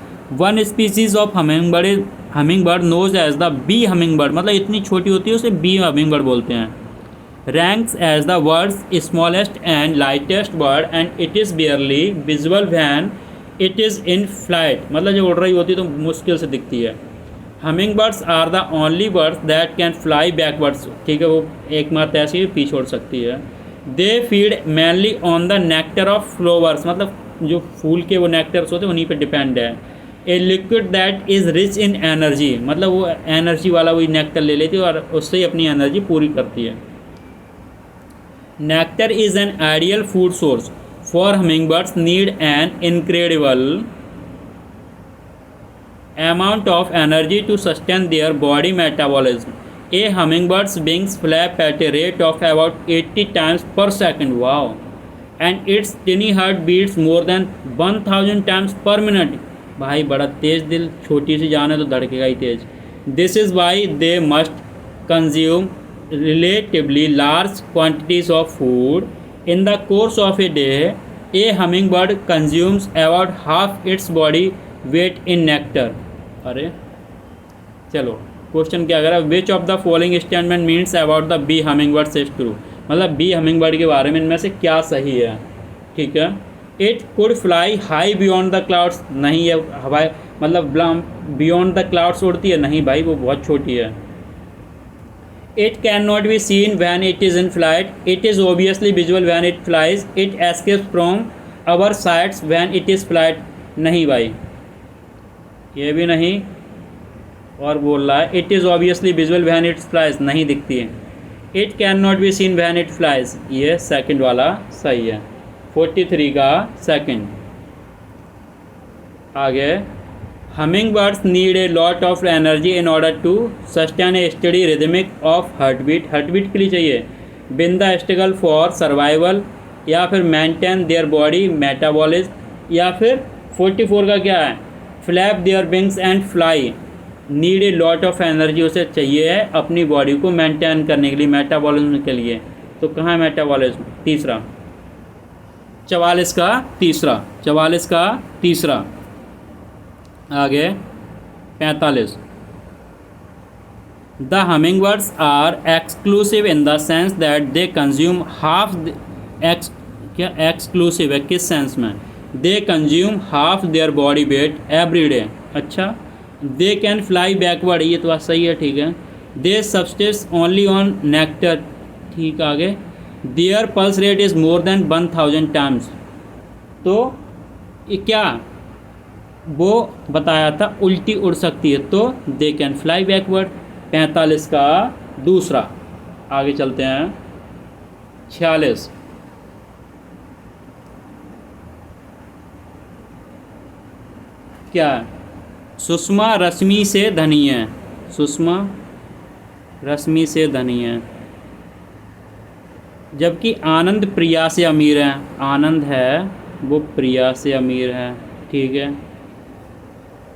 One species of hummingbird known as the bee hummingbird, मतलब इतनी छोटी होती है उसे bee hummingbird बोलते हैं, ranks as the world's smallest and lightest bird and it is barely visible when it is in flight, मतलब जब उड़ रही होती है तो मुश्किल से दिखती है। Humming birds are the only birds that can fly backwards. ठीक है, वो एकमात्र ऐसी पीछे उड़ सकती है। They feed mainly on the nectar of flowers, मतलब जो फूल के वो नेक्टर्स होते हैं उन्हीं पे डिपेंड है। A liquid that is rich in energy, मतलब वो एनर्जी वाला वही नेक्टर ले लेती है और उससे ही अपनी एनर्जी पूरी करती है। Nectar is an ideal food source for hummingbirds need an incredible amount of energy to sustain their body metabolism. A hummingbird's wings flap at a rate of about 80 times per second. Wow! And its tiny heart beats more than 1000 times per minute. भाई बड़ा तेज दिल, छोटी सी जान है तो धड़केगा ही तेज। This is why they must consume relatively large quantities of food. In the course of a day, a hummingbird consumes about half its body weight in nectar. अरे चलो, question क्या करा, which of the following statement means about the B hummingbird is true, मतलब B hummingbird के बारे में इनमें से क्या सही है। ठीक है, it could fly high beyond the clouds, नहीं है हवाई, मतलब बियॉन्ड द क्लाउड्स उड़ती है, नहीं भाई वो बहुत छोटी है। It cannot be seen when it is in flight. It is obviously visible when it flies. It escapes from our sights when it is flight. नहीं भाई, ये भी नहीं। और बोल रहा है it is obviously visible when it flies, नहीं दिखती है। It cannot be seen when it flies, ये सेकंड वाला सही है। 43 का सेकंड। आगे, hummingbirds need a lot of energy in order to sustain a steady rhythmic of heartbeat. heartbeat के लिए चाहिए win the struggle for survival, या फिर maintain their body metabolism, या फिर 44 का क्या है, flap their wings and fly. need a lot of energy, उसे चाहिए है अपनी बॉडी को मेंटेन करने के लिए, मेटाबॉलिज्म के लिए। तो कहाँ है मेटाबॉलिज्म, तीसरा। 44 का तीसरा, 44 का तीसरा। आगे 45, the hummingbirds are exclusive in the sense that they consume half, क्या एक्सक्लूसिव है किस सेंस में, they consume half their body weight every day. अच्छा, दे कैन फ्लाई बैकवर्ड, ये तो बात सही है, ठीक है। They subsist only on nectar, ठीक। आगे, their pulse rate is more than 1000 times, तो ये क्या वो बताया था, उल्टी उड़ सकती है, तो दे कैन फ्लाई बैकवर्ड। 45 का दूसरा। आगे चलते हैं 46, क्या, सुषमा रश्मि से धनी है, सुषमा रश्मि से धनी है, जबकि आनंद प्रिया से अमीर है। आनंद है वो प्रिया से अमीर है, ठीक है।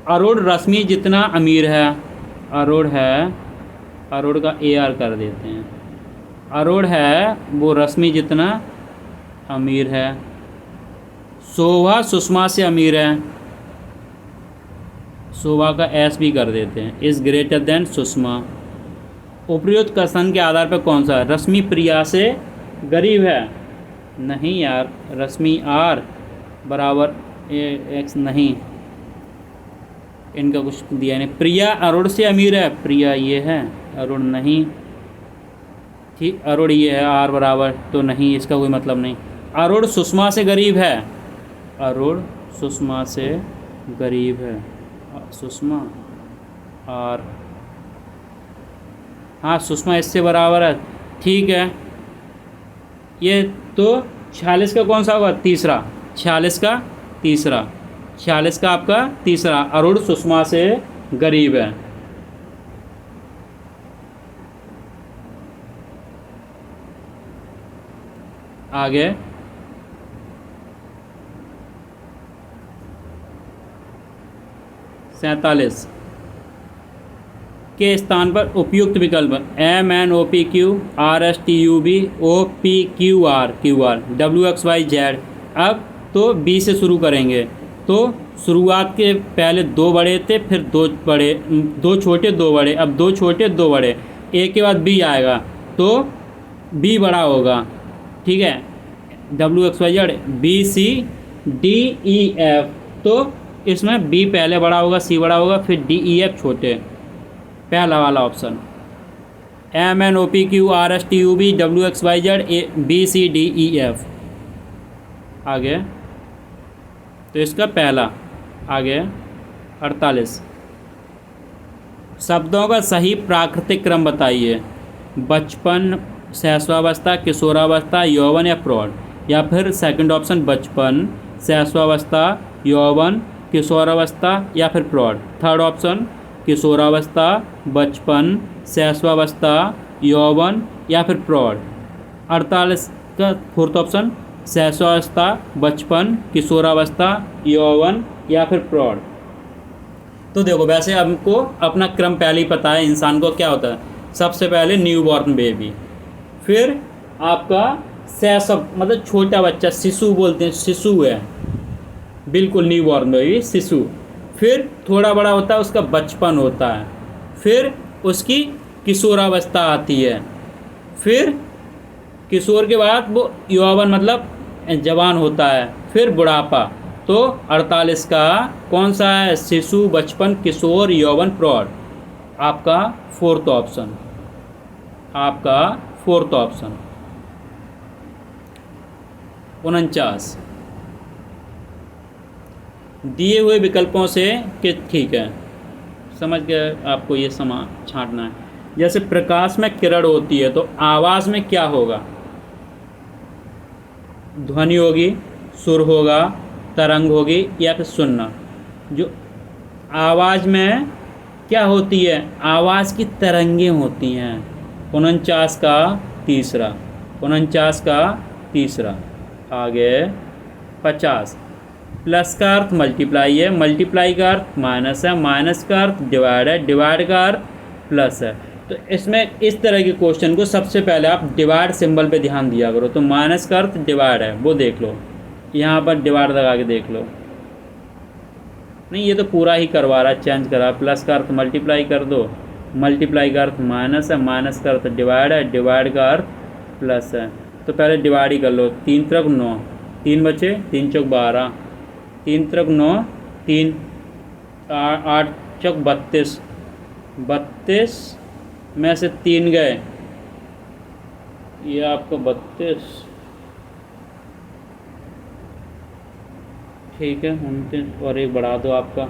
अरुण रश्मि जितना अमीर है, अरुण है, अरुण का AR कर देते हैं, अरुण है वो रश्मि जितना अमीर है। शोभा सुषमा से अमीर है, शोभा का S भी कर देते हैं, इज़ ग्रेटर देन सुषमा। उपयुक्त कथन के आधार पर कौन सा? रश्मि प्रिया से गरीब है। नहीं यार, रश्मि R बराबर X नहीं, इनका कुछ दिया नहीं। प्रिया अरुण से अमीर है, प्रिया ये है, अरुण नहीं, ठीक। अरुण ये है, R बराबर तो नहीं, इसका कोई मतलब नहीं। अरुण सुषमा से गरीब है, अरुण सुषमा से गरीब है, सुषमा R, हाँ सुषमा इससे बराबर है, ठीक है। ये तो 46 का कौन सा होगा? तीसरा। 46 का तीसरा, 46 का आपका तीसरा, अरुण सुषमा से गरीब है। आगे 47 के स्थान पर उपयुक्त विकल्प MNOPQ RSTUV OPQR QR WXYZ। अब तो B से शुरू करेंगे, तो शुरुआत के पहले दो बड़े थे, फिर दो बड़े, दो छोटे दो बड़े, अब दो छोटे दो बड़े, A के बाद B आएगा तो B बड़ा होगा, ठीक है। WXYZ BCDEF, तो इसमें B पहले बड़ा होगा, C बड़ा होगा, फिर DEF छोटे, पहला वाला option. MNOPQ RSTUV WXYZ BCDEF। आगे तो इसका पहला। आगे 48 शब्दों का सही प्राकृतिक क्रम बताइए। बचपन, शैशवावस्था, किशोरावस्था, यौवन या प्रौढ़, या फिर सेकंड ऑप्शन बचपन, शैशवावस्था, यौवन, किशोरावस्था या फिर प्रौढ़। थर्ड ऑप्शन किशोरावस्था, बचपन, शैशवावस्था, यौवन या फिर प्रौढ़। 48 का फोर्थ ऑप्शन शैशवावस्था, बचपन, किशोरावस्था, यौवन या फिर प्रौढ़। तो देखो वैसे हमको अपना क्रम पहले ही पता है, इंसान को क्या होता है, सबसे पहले न्यू बॉर्न बेबी, फिर आपका शैशव मतलब छोटा बच्चा, शिशु बोलते हैं, शिशु है बिल्कुल, न्यू बॉर्न बेबी शिशु। फिर थोड़ा बड़ा होता है उसका बचपन होता है, फिर उसकी किशोरावस्था आती है, फिर किशोर के बाद वो यौवन मतलब जवान होता है, फिर बुढ़ापा। तो 48 का कौन सा है? शिशु, बचपन, किशोर, यौवन, प्रौढ़। आपका फोर्थ ऑप्शन, आपका फोर्थ ऑप्शन। 49 दिए हुए विकल्पों से कि ठीक है, समझ गए आपको, ये समा छांटना है। जैसे प्रकाश में किरण होती है तो आवाज़ में क्या होगा? ध्वनि होगी, सुर होगा, तरंग होगी या फिर सुनना। जो आवाज़ में क्या होती है? आवाज़ की तरंगें होती हैं। 49 का तीसरा, 49 का तीसरा। आगे 50 प्लस का अर्थ मल्टीप्लाई है, मल्टीप्लाई का अर्थ माइनस है, माइनस का अर्थ डिवाइड है, डिवाइड का अर्थ प्लस है। तो इसमें इस तरह के क्वेश्चन को सबसे पहले आप डिवाइड सिंबल पे ध्यान दिया करो। तो माइनस का अर्थ डिवाइड है, वो देख लो, यहाँ पर डिवाइड लगा के देख लो। नहीं, ये तो पूरा ही करवा रहा है, चेंज करा। प्लस का अर्थ मल्टीप्लाई कर दो, मल्टीप्लाई का अर्थ माइनस है, माइनस का अर्थ डिवाइड है, डिवाइड का अर्थ प्लस है। तो पहले डिवाइड ही कर लो। 3 त्रिक 9, 3 बचे, 3 चौक 12, 3 त्रिक 9, 3 8 चौक 32, 32 में से 3 गए, ये आपका 32, ठीक है 29 और एक बढ़ा दो आपका,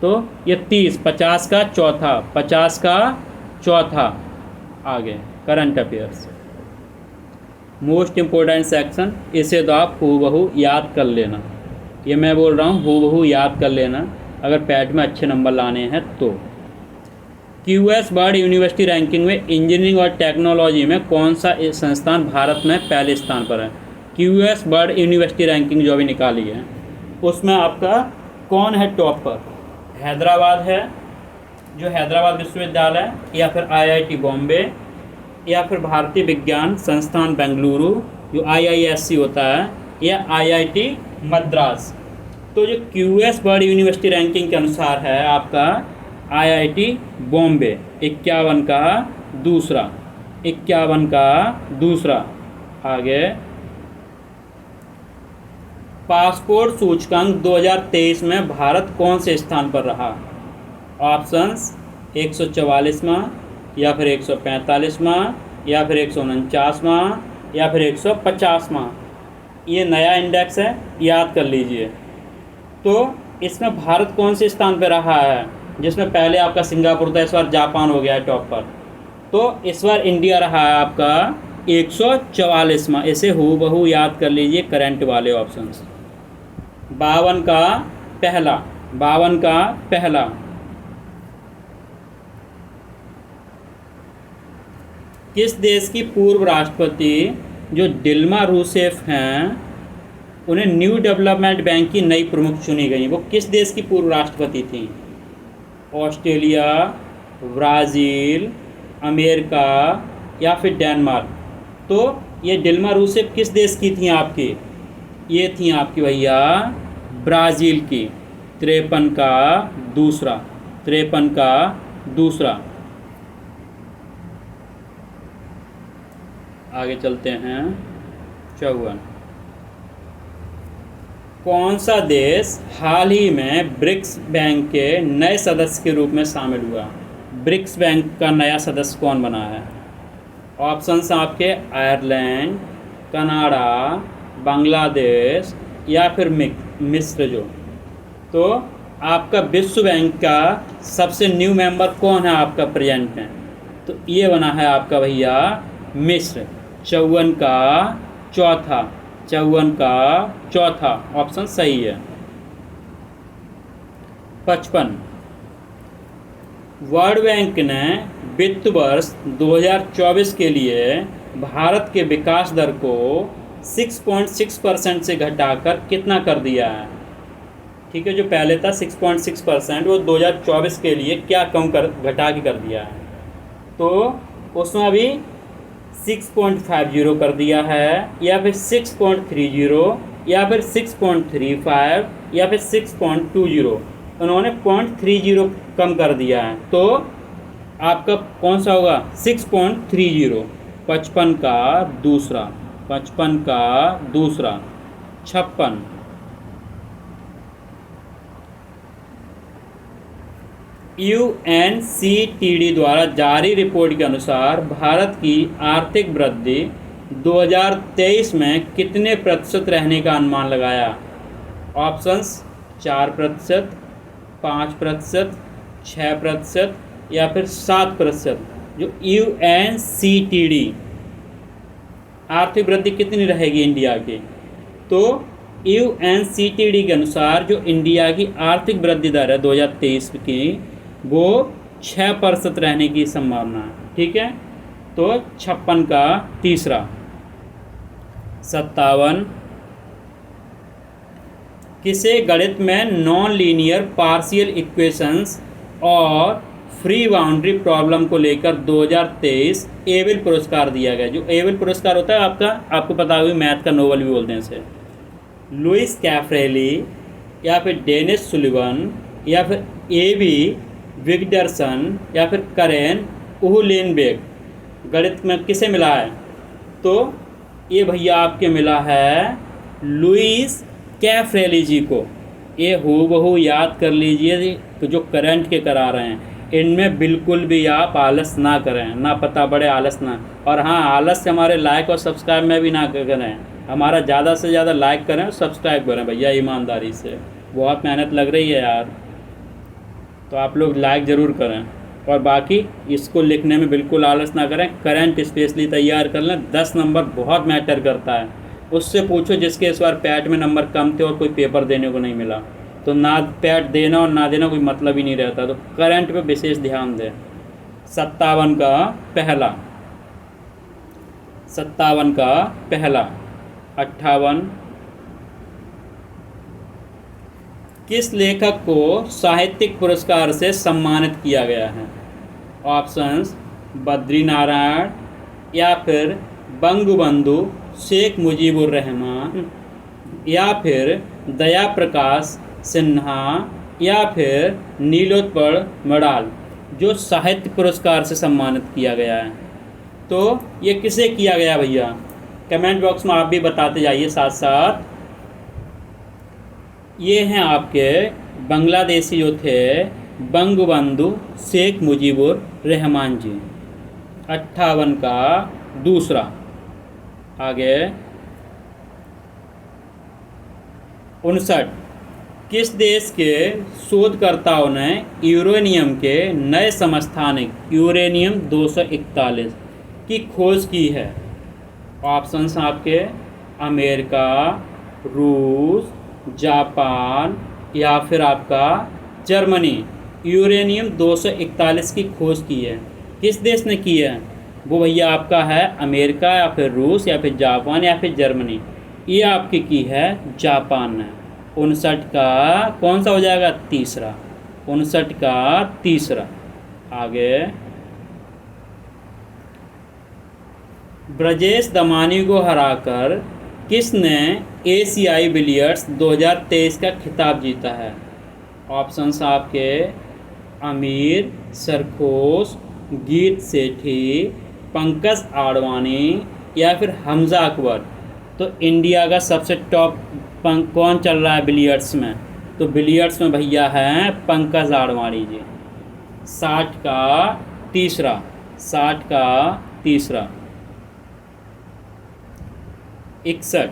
तो ये 30। 50 का चौथा, 50 का चौथा। आगे current affairs, most important section, इसे तो आप हूबहू याद कर लेना। ये मैं बोल रहा हूँ हूबहू याद कर लेना, अगर पैट में अच्छे नंबर लाने हैं तो। क्यूएस वर्ल्ड यूनिवर्सिटी रैंकिंग में इंजीनियरिंग और टेक्नोलॉजी में कौन सा संस्थान भारत में पहले स्थान पर है? क्यूएस वर्ल्ड यूनिवर्सिटी रैंकिंग जो अभी निकाली है उसमें आपका कौन है टॉप पर? हैदराबाद है, जो हैदराबाद विश्वविद्यालय, या फिर आईआईटी बॉम्बे, या फिर भारतीय विज्ञान संस्थान बेंगलुरु जो आईआईएससी होता है, या आईआईटी मद्रास। तो जो क्यूएस वर्ल्ड यूनिवर्सिटी रैंकिंग के अनुसार है आपका आईआईटी बॉम्बे 51 का दूसरा, 51 का दूसरा। आगे पासपोर्ट सूचकांक 2023 में भारत कौन से स्थान पर रहा? ऑप्शंस 144वां, या फिर 145वां, या फिर 149वां, या फिर 150वां। ये नया इंडेक्स है, याद कर लीजिए। तो इसमें भारत कौन से स्थान पर रहा है? जिसमें पहले आपका सिंगापुर था, इस बार जापान हो गया है टॉप पर। तो इस बार इंडिया रहा है आपका 144वां। इसे हूबहू याद कर लीजिए करंट वाले ऑप्शंस। 52 का पहला, 52 का पहला। किस देश की पूर्व राष्ट्रपति जो दिल्मा रूसेफ हैं उन्हें न्यू डेवलपमेंट बैंक की नई प्रमुख चुनी गई? वो किस देश की पूर्व राष्ट्रपति थी? ऑस्ट्रेलिया, ब्राज़ील, अमेरिका, या फिर डेनमार्क। तो ये दिल्मा रूसेफ किस देश की थी आपकी? ये थी आपकी भैया ब्राज़ील की। 53 का दूसरा, 53 का दूसरा। आगे चलते हैं। 54। कौन सा देश हाल ही में ब्रिक्स बैंक के नए सदस्य के रूप में शामिल हुआ? ब्रिक्स बैंक का नया सदस्य कौन बना है? ऑप्शंस आपके आयरलैंड, कनाडा, बांग्लादेश, या फिर मिस्र। जो तो आपका विश्व बैंक का सबसे न्यू मेंबर कौन है आपका प्रेजेंट में? तो ये बना है आपका भैया मिस्र। 54 का चौथा, 54 का चौथा ऑप्शन सही है। 55। वर्ल्ड बैंक ने वित्त वर्ष 2024 के लिए भारत के विकास दर को 6.6% से घटाकर कितना कर दिया है? ठीक है, जो पहले था 6.6%, वो 2024 के लिए क्या घटा के कर दिया है? तो उसमें अभी 6.50 कर दिया है, या फिर 6.30, या फिर 6.35, या फिर 6.20। उन्होंने 0.30 कम कर दिया है। तो आपका कौन सा होगा? 6.30। 55 का दूसरा, 55 का दूसरा। 56। UNCTD द्वारा जारी रिपोर्ट के अनुसार भारत की आर्थिक वृद्धि 2023 में कितने प्रतिशत रहने का अनुमान लगाया? ऑप्शंस 4%, 5%, 6%, या फिर 7%। जो UNCTD आर्थिक वृद्धि कितनी रहेगी इंडिया की? तो UNCTD के अनुसार जो इंडिया की आर्थिक वृद्धि दर है 2023 की, वो 6% रहने की संभावना है। ठीक है, तो 56 का तीसरा। 57। किसे गणित में नॉन लीनियर पार्शियल इक्वेशंस और फ्री बाउंड्री प्रॉब्लम को लेकर 2023 एबल पुरस्कार दिया गया? जो एबल पुरस्कार होता है आपको पता होगा, मैथ का नोबेल भी बोलते हैं इसे। लुइस कैफ्रेली, या फिर डेनिस सुलिवन, या फिर AB विगडरसन, या फिर करेन उहुलेनबेक। गणित में किसे मिला है? तो ये भैया आपके मिला है लुइस कैफ्रेली जी को। ये हूबहू याद कर लीजिए, तो जो करंट के करा रहे हैं इनमें बिल्कुल भी आप आलस ना करें, ना पता बड़े आलस ना। और हाँ, आलस हमारे लाइक और सब्सक्राइब में भी ना करें। हमारा ज़्यादा से ज़्यादा लाइक करें और सब्सक्राइब करें भैया, ईमानदारी से। बहुत मेहनत लग रही है यार, तो आप लोग लाइक ज़रूर करें। और बाकी इसको लिखने में बिल्कुल आलस ना करें। करंट स्पेशली तैयार कर लें, 10 नंबर बहुत मैटर करता है। उससे पूछो जिसके इस बार पैट में नंबर कम थे और कोई पेपर देने को नहीं मिला। तो ना पैट देना और ना देना कोई मतलब ही नहीं रहता। तो करंट पे विशेष ध्यान दें। 57 का पहला, 57 का पहला। 58 किस लेखक को साहित्यिक पुरस्कार से सम्मानित किया गया है? ऑप्शंस बद्री नारायण, या फिर बंगबंधु शेख मुजीबुर रहमान, या फिर दया प्रकाश सिन्हा, या फिर नीलोत्पल मडाल, जो साहित्य पुरस्कार से सम्मानित किया गया है। तो ये किसे किया गया भैया? कमेंट बॉक्स में आप भी बताते जाइए साथ साथ। ये हैं आपके बांग्लादेशी जो थे बंगबंधु शेख मुजीबुर रहमान जी। 58 का दूसरा। आगे 59 किस देश के शोधकर्ताओं ने यूरेनियम के नए समस्थानिक यूरेनियम 241 की खोज की है? ऑप्शंस आपके अमेरिका, रूस, जापान, या फिर आपका जर्मनी। यूरेनियम 241 की खोज की है, किस देश ने की है? वो भैया आपका है अमेरिका, या फिर रूस, या फिर जापान, या फिर जर्मनी। ये आपकी की है जापान ने। 59 का कौन सा हो जाएगा? तीसरा। 59 का तीसरा। आगे ब्रजेश दमानी को हराकर किसने एशियाई बिलियर्ड्स 2023 का खिताब जीता है? ऑप्शंस आपके आमिर सरखोश, गीत सेठी, पंकज आडवाणी, या फिर हमजा अकबर। तो इंडिया का सबसे टॉप कौन चल रहा है बिलियर्ड्स में? तो बिलियर्ड्स में भैया हैं पंकज आडवाणी जी। 60 का तीसरा। 60 का तीसरा। 61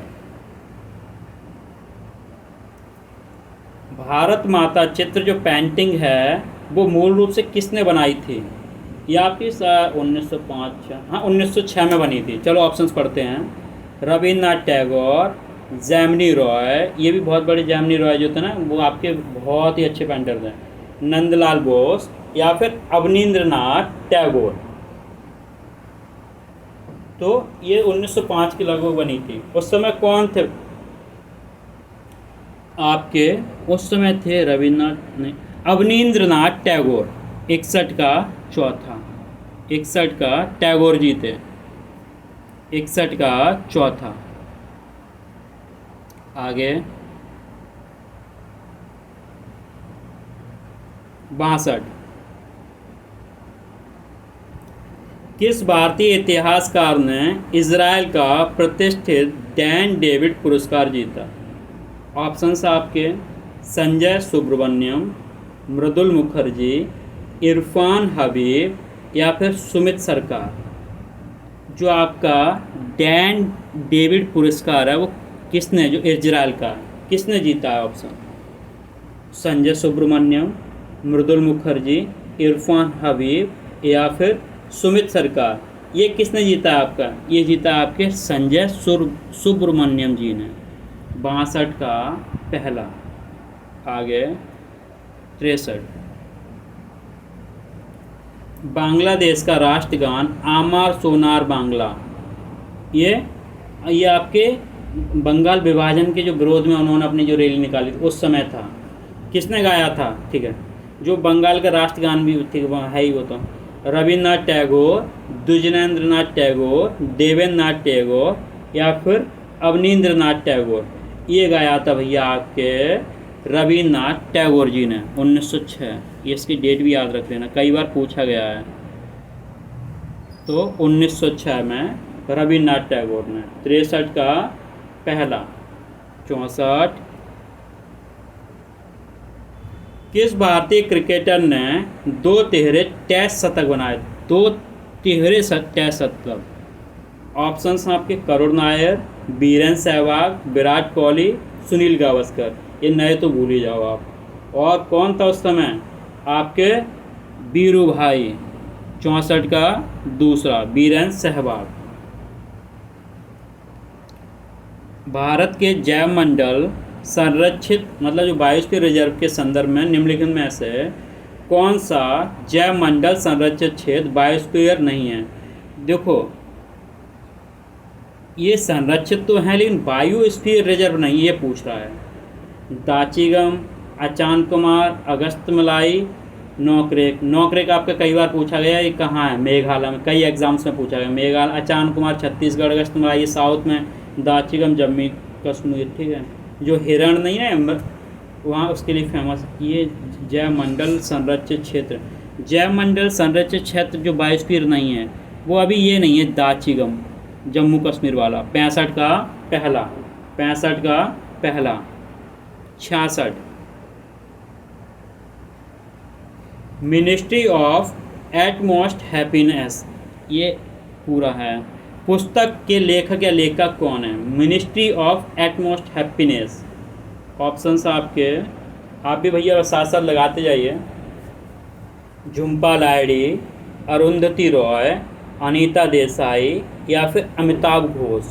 भारत माता चित्र जो पेंटिंग है वो मूल रूप से किसने बनाई थी? या आपकी 1905, हाँ 1906 में बनी थी। चलो ऑप्शंस पढ़ते हैं। रविन्द्रनाथ टैगोर, जैमिनी रॉय, ये भी बहुत बड़े जैमिनी रॉय जो थे ना वो आपके बहुत ही अच्छे पेंटर थे, नंदलाल बोस, या फिर अवनींद्रनाथ टैगोर। तो ये 1905 की लगभग बनी थी। उस समय कौन थे आपके? उस समय थे रविन्द्रनाथ नहीं, अवनींद्रनाथ टैगोर। 61 का चौथा। 61 का टैगोर जी थे। 61 का चौथा। आगे 62 किस भारतीय इतिहासकार ने इजराइल का प्रतिष्ठित डैन डेविड पुरस्कार जीता? ऑप्शंस आपके संजय सुब्रमण्यम, मृदुल मुखर्जी, इरफान हबीब, या फिर सुमित सरकार। जो आपका डैन डेविड पुरस्कार है वो किसने, जो इजराइल का, किसने जीता है? ऑप्शन संजय सुब्रमण्यम, मृदुल मुखर्जी, इरफान हबीब, या फिर सुमित सरकार। ये किसने जीता है आपका? ये जीता है आपके संजय सुब्रमण्यम जी ने। 62 का पहला। आगे 63 बांग्लादेश का राष्ट्रगान आमार सोनार बांग्ला, ये आपके बंगाल विभाजन के जो विरोध में उन्होंने अपनी जो रैली निकाली थी उस समय था। किसने गाया था? ठीक है, जो बंगाल का राष्ट्रगान भी ठीक है ही वो तो रविन्द्रनाथ टैगोर, द्विजेंद्रनाथ टैगोर, देवेंद्रनाथ टैगोर, या फिर अवनींद्रनाथ टैगोर। ये गाया था भैया आपके रविन्द्रनाथ टैगोर जी ने 1906। ये इसकी डेट भी याद रख लेना, कई बार पूछा गया है। तो 1906 में रविन्द्रनाथ टैगोर ने। 63 का पहला। 64 किस भारतीय क्रिकेटर ने 2 तिहरे टेस्ट शतक बनाए? 2 तिहरे टेस्ट शतक। ऑप्शंस आपके करुण नायर, वीरेंद्र सहवाग, विराट कोहली, सुनील गावस्कर। ये नए तो भूल ही जाओ आप। और कौन था उस समय? आपके बीरू भाई। 64 का दूसरा, वीरेंद्र सहवाग। भारत के जैव मंडल संरक्षित मतलब जो बायोस्फीयर रिजर्व के संदर्भ में निम्नलिखित में से कौन सा जैवमंडल संरक्षित क्षेत्र बायोस्फीयर नहीं है? देखो, ये संरक्षित तो है लेकिन बायोस्फीयर रिजर्व नहीं, ये पूछ रहा है। दाचिगम, अचान कुमार, अगस्तमलाई, नोकरेक। नोकरेक आपका कई बार पूछा गया, ये कहाँ है? मेघालय में, कई एग्जाम्स में पूछा गया। मेघालय, अचान कुमार छत्तीसगढ़, अगस्तमलाई साउथ में, दाचिगम जम्मू कश्मीर। ठीक है, जो हिरण नहीं है वहाँ उसके लिए फेमस। ये जैवमंडल संरक्षित क्षेत्र, जैवमंडल संरक्षित क्षेत्र जो बायोस्फीयर नहीं है वो अभी ये नहीं है, दाचिगम जम्मू कश्मीर वाला। 65 का पहला, 65 का पहला। 66 मिनिस्ट्री ऑफ एटमोस्ट हैप्पीनेस, ये पूरा है। पुस्तक के लेखक या लेखक कौन है? Ministry of utmost happiness. Options आपके, आप भी भैया साथ साथ लगाते जाइए। झुम्पा लाहिड़ी, अरुंधति रॉय, अनीता देसाई या फिर Amitabh Ghosh.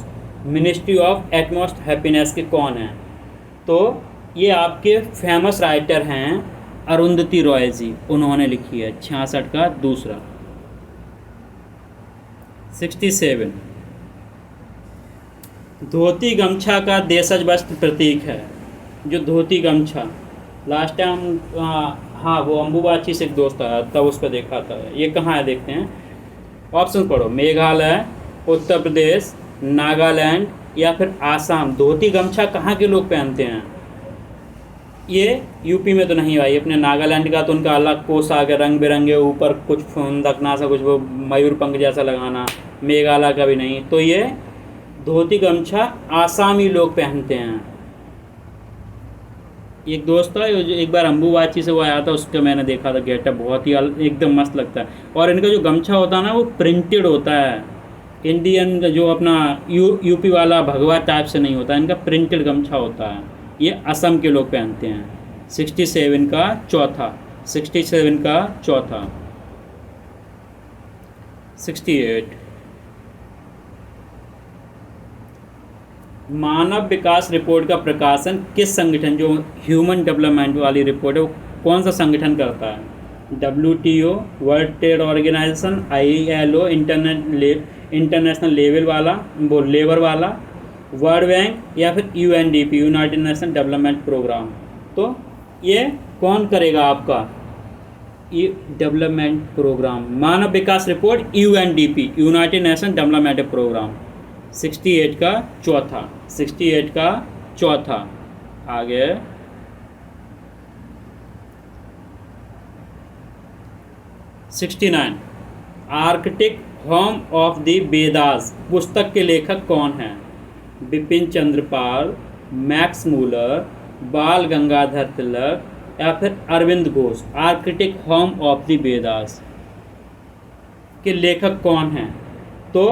Ministry of utmost happiness के कौन हैं? तो ये आपके फेमस राइटर हैं अरुंधति रॉय जी, उन्होंने लिखी है। 66 का दूसरा। 67 धोती गमछा का देशज वस्त्र प्रतीक है। जो धोती गमछा, लास्ट टाइम हाँ वो अम्बुबाची से एक दोस्त आया तब उस पर देखा था। ये कहाँ है देखते हैं, ऑप्शन पढ़ो। मेघालय, उत्तर प्रदेश, नागालैंड या फिर आसाम। धोती गमछा कहाँ के लोग पहनते हैं? ये यूपी में तो नहीं भाई, अपने नागालैंड का तो उनका अलग पोशाक है, रंग बिरंगे, ऊपर कुछ दखना सा कुछ वो मयूर पंख जैसा लगाना। मेघालय का भी नहीं। तो ये धोती गमछा आसामी लोग पहनते हैं। एक दोस्त था जो एक बार अम्बुबाची से वो आया था, उसका मैंने देखा था गेटअप, बहुत ही एकदम मस्त लगता है। और इनका जो गमछा होता है ना वो प्रिंटेड होता है, इंडियन जो अपना यूपी वाला भगवा टाइप से नहीं होता, इनका प्रिंटेड गमछा होता है। ये असम के लोग पहनते हैं। 67 का चौथा, 67 का चौथा। 68 मानव विकास रिपोर्ट का प्रकाशन किस संगठन, जो ह्यूमन डेवलपमेंट वाली रिपोर्ट है वो कौन सा संगठन करता है? WTO, world trade organisation, ILO international level वाला, वो लेबर वाला, वर्ल्ड बैंक या फिर UNDP united nation development programme. तो ये कौन करेगा आपका? ये डेवलपमेंट प्रोग्राम, मानव विकास report UNDP united nation development programme. 68 का चौथा, 68 का चौथा। आगे 69 Arctic home of the Vedas पुस्तक के लेखक कौन हैं? बिपिन चंद्र पाल, मैक्स मूलर, बाल गंगाधर तिलक या फिर Arvind Ghosh. Arctic home of the Vedas के लेखक कौन हैं? तो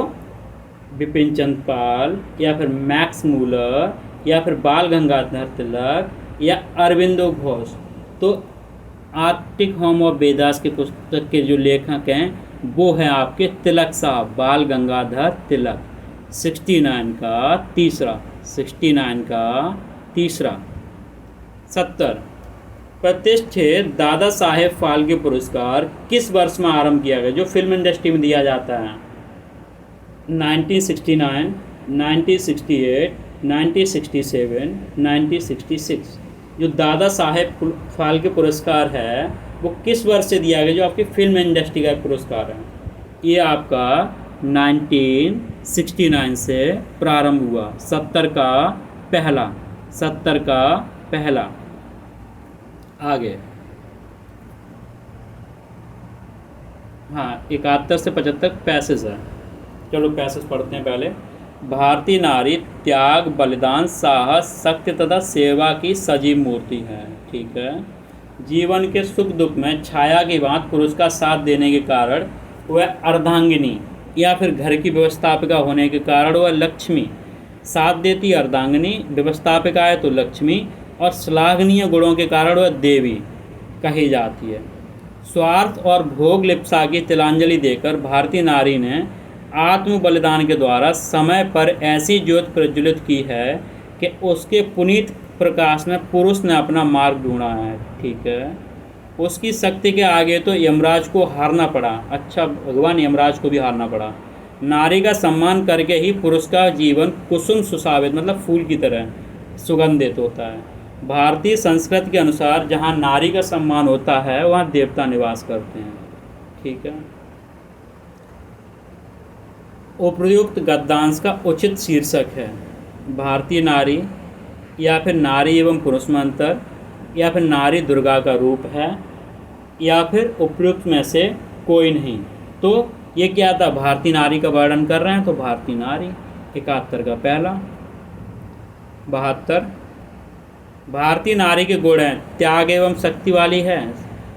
बिपिन चंद्र पाल या फिर मैक्स मूलर या फिर बाल गंगाधर तिलक या अरविंदो घोष। तो आर्कटिक होम ऑफ वेदास के पुस्तक के जो लेखक हैं वो हैं आपके तिलक साहब, बाल गंगाधर तिलक। 69 का तीसरा, 69 का तीसरा। 70 प्रतिष्ठित दादा साहेब फाल्के पुरस्कार किस वर्ष में आरंभ किया गया, जो फिल्म इंडस्ट्री में दिया जाता है? 1969, 1968, 1967, 1966। जो दादा साहेब फाल्के पुरस्कार है वो किस वर्ष से दिया गया, जो आपकी फिल्म इंडस्ट्री का पुरस्कार है? ये आपका 1969 से प्रारंभ हुआ। 70 का पहला, 70 का पहला। आगे हाँ 71 से 75 पैसेज है। चलो पैसेज पढ़ते हैं पहले। भारतीय नारी त्याग, बलिदान, साहस, शक्ति तथा सेवा की सजीव मूर्ति है। ठीक है। जीवन के सुख दुख में छाया की भांति पुरुष का साथ देने के कारण वह अर्धांगिनी या फिर घर की व्यवस्थापिका होने के कारण वह लक्ष्मी। साथ देती अर्धांगिनी, व्यवस्थापिका है तो लक्ष्मी, और श्लाघनीय गुणों के कारण वह देवी कही जाती है। स्वार्थ और भोग लिप्सा की तिलांजलि देकर भारतीय नारी ने आत्म बलिदान के द्वारा समय पर ऐसी ज्योत प्रज्वलित की है कि उसके पुनीत प्रकाश में पुरुष ने अपना मार्ग ढूंढा है। ठीक है। उसकी शक्ति के आगे तो यमराज को हारना पड़ा। अच्छा, भगवान यमराज को भी हारना पड़ा। नारी का सम्मान करके ही पुरुष का जीवन कुसुम सुसावित मतलब फूल की तरह सुगंधित होता है। भारतीय संस्कृति के अनुसार जहाँ नारी का सम्मान होता है वहाँ देवता निवास करते हैं। ठीक है। उपर्युक्त गद्यांश का उचित शीर्षक है भारतीय नारी, या फिर नारी एवं पुरुष में अंतर, या फिर नारी दुर्गा का रूप है, या फिर उपयुक्त में से कोई नहीं। तो ये क्या था, भारतीय नारी का वर्णन कर रहे हैं, तो भारतीय नारी 71 का पहला। 72 भारतीय नारी के गुण हैं त्याग एवं शक्ति वाली है,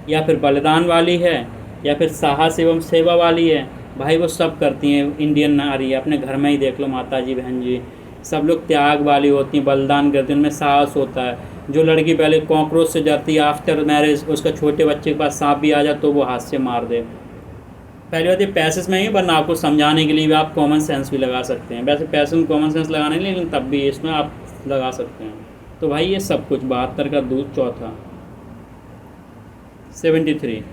या फिर बलिदान वाली है, या फिर साहस एवं सेवा वाली है। भाई वो सब करती हैं इंडियन नारी, अपने घर में ही देख लो, माता जी बहन जी सब लोग त्याग वाली होती हैं, बलिदान करती हैं, उनमें साहस होता है। जो लड़की पहले कॉकरोच से डरती है, आफ्टर मैरिज उसका छोटे बच्चे के पास सांप भी आ जाए तो वो हाथ से मार दे। पहली बात ये पैसेज में ही, वरना आपको समझाने के लिए भी आप कॉमन सेंस भी लगा सकते हैं। वैसे पैसे में कॉमन सेंस लगाने के लिए, लेकिन तब भी इसमें आप लगा सकते हैं। तो भाई ये सब कुछ 72 का दूध चौथा। 73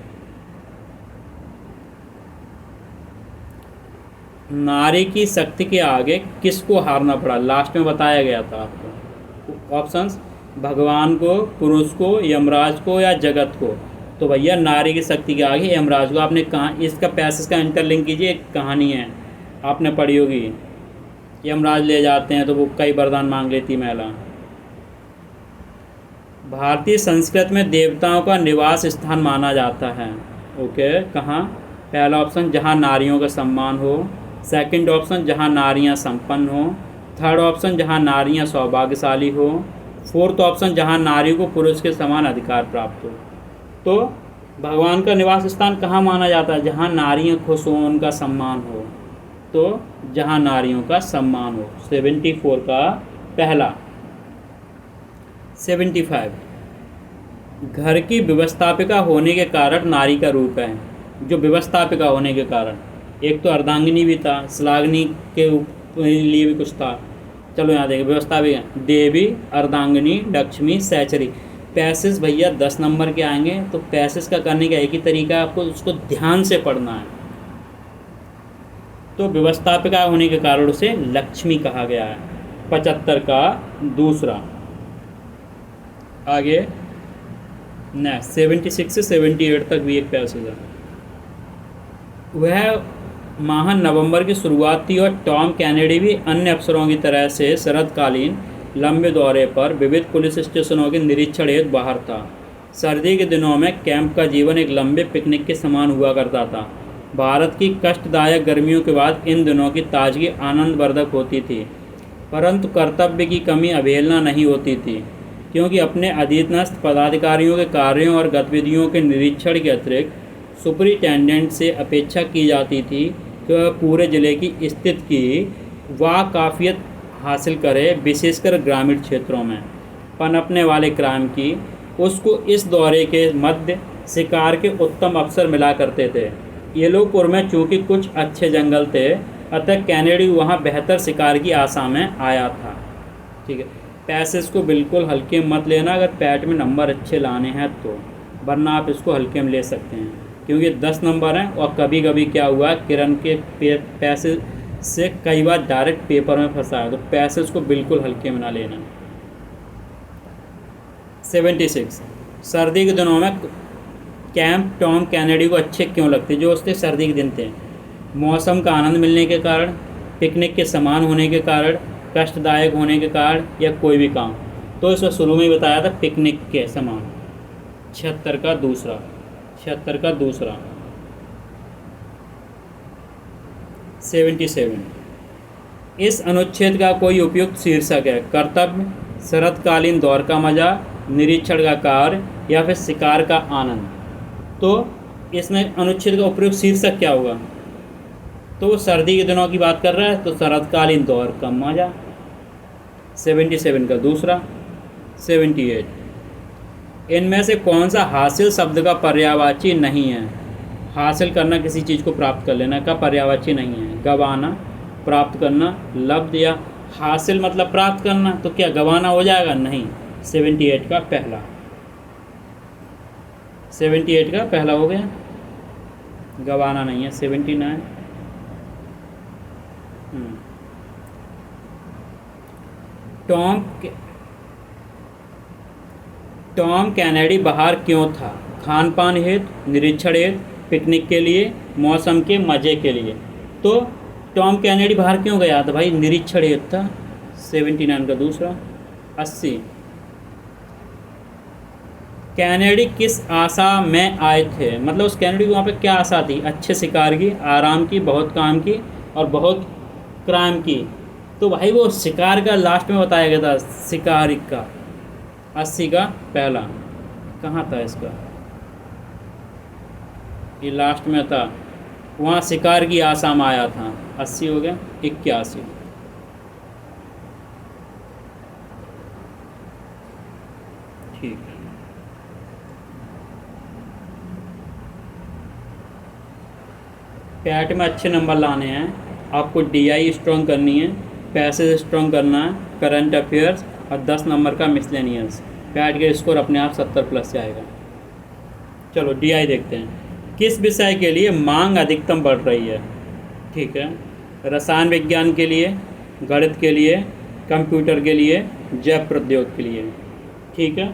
नारी की शक्ति के आगे किसको हारना पड़ा, लास्ट में बताया गया था आपको। ऑप्शंस भगवान को, पुरुष को, यमराज को या जगत को। तो भैया नारी की शक्ति के आगे यमराज को। आपने कहा इसका पैसेज का इंटरलिंक कीजिए, एक कहानी है आपने पढ़ी होगी। यमराज ले जाते हैं तो वो कई वरदान मांग लेती महिला। भारतीय संस्कृति में देवताओं का निवास स्थान माना जाता है। ओके, कहाँ? पहला ऑप्शन जहाँ नारियों का सम्मान हो, सेकंड ऑप्शन जहाँ नारियाँ संपन्न हो, थर्ड ऑप्शन जहाँ नारियाँ सौभाग्यशाली हो, फोर्थ ऑप्शन जहाँ नारियों को पुरुष के समान अधिकार प्राप्त हो। तो भगवान का निवास स्थान कहाँ माना जाता है? जहाँ नारियाँ खुश हों, उनका सम्मान हो। तो जहाँ नारियों का सम्मान हो। 74 का पहला। 75 घर की व्यवस्थापिका होने के कारण नारी का रूप है। जो व्यवस्थापिका होने के कारण, एक तो अर्धांगिनी भी था, श्लाघनी के लिए भी कुछ था। चलो यहाँ देखें, व्यवस्थापिका देवी, अर्धांगिनी, लक्ष्मी, सहचरी। पैसेज भैया 10 नंबर के आएंगे। तो पैसेज का करने का एक ही तरीका है, आपको उसको ध्यान से पढ़ना है। तो व्यवस्थापिका होने के कारण उसे लक्ष्मी कहा गया है। 75 का दूसरा। आगे नेक्स्ट 76 से 78 तक भी एक पैसेज है। वह माह नवंबर की शुरुआत थी और टॉम कैनेडी भी अन्य अफसरों की तरह से शरतकालीन लंबे दौरे पर विविध पुलिस स्टेशनों के निरीक्षण हेतु बाहर था। सर्दी के दिनों में कैंप का जीवन एक लंबे पिकनिक के समान हुआ करता था। भारत की कष्टदायक गर्मियों के बाद इन दिनों की ताजगी आनंदवर्धक होती थी, परंतु कर्तव्य की कमी अवहेलना नहीं होती थी, क्योंकि अपने अधीनस्थ पदाधिकारियों के कार्यों और गतिविधियों के निरीक्षण के अतिरिक्त सुपरिटेंडेंट से अपेक्षा की जाती थी कि वह पूरे जिले की स्थिति की वाकाफियत हासिल करे, विशेषकर ग्रामीण क्षेत्रों में पनपने वाले क्राइम की। उसको इस दौरे के मध्य शिकार के उत्तम अवसर मिला करते थे। येलोपुर में चूँकि कुछ अच्छे जंगल थे, अतः कैनेडी वहाँ बेहतर शिकार की आशा में आया था। ठीक है, पैसेज को बिल्कुल हल्के में मत लेना अगर पैट में नंबर अच्छे लाने हैं तो, वरना आप इसको हल्के में ले सकते हैं, क्योंकि 10 नंबर हैं। और कभी कभी क्या हुआ, किरण के पैसेज से कई बार डायरेक्ट पेपर में फंसा है, तो पैसेज को बिल्कुल हल्के में ना लेना। 76 सर्दी के दिनों में कैंप टॉम कैनेडी को अच्छे क्यों लगते? जो उसके सर्दी के दिन थे, मौसम का आनंद मिलने के कारण, पिकनिक के समान होने के कारण, कष्टदायक होने के कारण, या कोई भी काम। तो इसको शुरू में ही बताया था पिकनिक के समान। 76 का दूसरा। 77 इस अनुच्छेद का कोई उपयुक्त शीर्षक है? कर्तव्य, शरतकालीन दौर का मजा, निरीक्षण का कार्य, या फिर शिकार का आनंद। तो इसमें अनुच्छेद का उपयुक्त शीर्षक क्या होगा? तो वो सर्दी के दिनों की बात कर रहा है, तो शरतकालीन दौर का मजा। 77 का दूसरा। 78 इनमें से कौन सा हासिल शब्द का पर्यायवाची नहीं है? हासिल करना, किसी चीज़ को प्राप्त कर लेना का पर्यायवाची नहीं है। गवाना, प्राप्त करना, लब्ध, या हासिल मतलब प्राप्त करना, तो क्या गवाना हो जाएगा? नहीं। 78 का पहला। 78 का पहला हो गया, गवाना नहीं है। 79। टॉम टॉम कैनेडी बाहर क्यों था? खान पान हेतु, निरीक्षण हेतु, पिकनिक के लिए, मौसम के मज़े के लिए। तो टॉम कैनेडी बाहर क्यों गया था भाई? निरीक्षण हेतु था। 79 का दूसरा। 80। कैनेडी किस आशा में आए थे? मतलब उस कैनेडी को वहाँ पे क्या आशा थी? अच्छे शिकार की, आराम की, बहुत काम की और बहुत क्राइम की। तो भाई वो शिकार का लास्ट में बताया गया था, शिकारी का। 80 का पहला कहाँ था इसका? ये लास्ट में था, वहाँ शिकार की आशा में आया था। 80 हो गया। 81। ठीक है। पैट में अच्छे नंबर लाने हैं, आपको DI स्ट्रॉन्ग करनी है, पैसेज स्ट्रॉन्ग करना है, करंट अफेयर्स और 10 नंबर का मिसलेनियस। पैट के स्कोर अपने आप 70 प्लस जाएगा। चलो DI देखते हैं। किस विषय के लिए मांग अधिकतम बढ़ रही है? ठीक है। रसायन विज्ञान के लिए, गणित के लिए, कंप्यूटर के लिए, जैव प्रौद्योगिकी के लिए। ठीक है।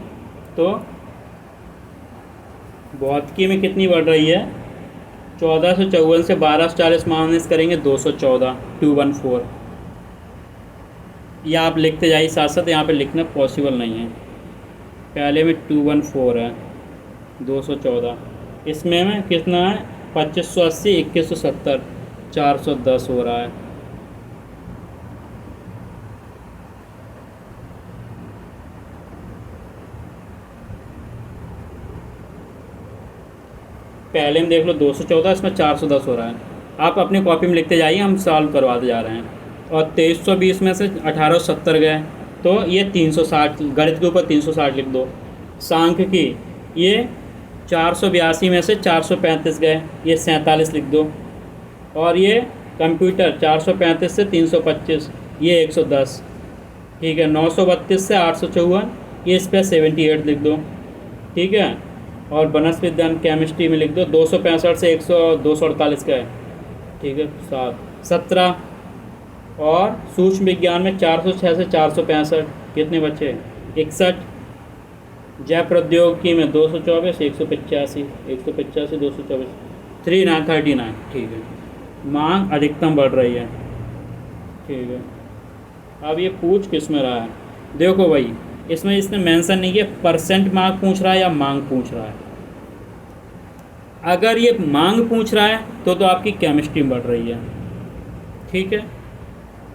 तो भौतिकी में कितनी बढ़ रही है? 1454 से 1240 माइनस करेंगे 214, 214। या आप लिखते जाइए साथ साथ, यहाँ पे लिखना पॉसिबल नहीं है। पहले में 214 है, 214। इसमें में कितना है? 2580, 2170, 410 हो रहा है। पहले में देख लो 214, इसमें 410 हो रहा है। आप अपनी कॉपी में लिखते जाइए, हम सॉल्व करवाते जा रहे हैं। और 2320 में से 1870 गए, तो ये 360, गणित के ऊपर 360 लिख दो। सांख्यिकी, ये 482 में से 435 गए, ये 47 लिख दो। और ये कंप्यूटर 435 से 325, ये 110। ठीक है। 932 से 854, ये इस पर 78 लिख दो। ठीक है। और वनस्पति विज्ञान केमिस्ट्री में लिख दो 265 से 248 का है। ठीक है। 17। और सूक्ष्म विज्ञान में 406 से 465, कितने बचे? 61। जैव प्रौद्योगिकी में 224, 185, 185, 224, 3939। ठीक है। मांग अधिकतम बढ़ रही है। ठीक है। अब ये पूछ किस में रहा है? देखो भाई, इसमें इसने मेंशन नहीं किया परसेंट मांग पूछ रहा है या मांग पूछ रहा है। अगर ये मांग पूछ रहा है तो आपकी केमिस्ट्री बढ़ रही है। ठीक है।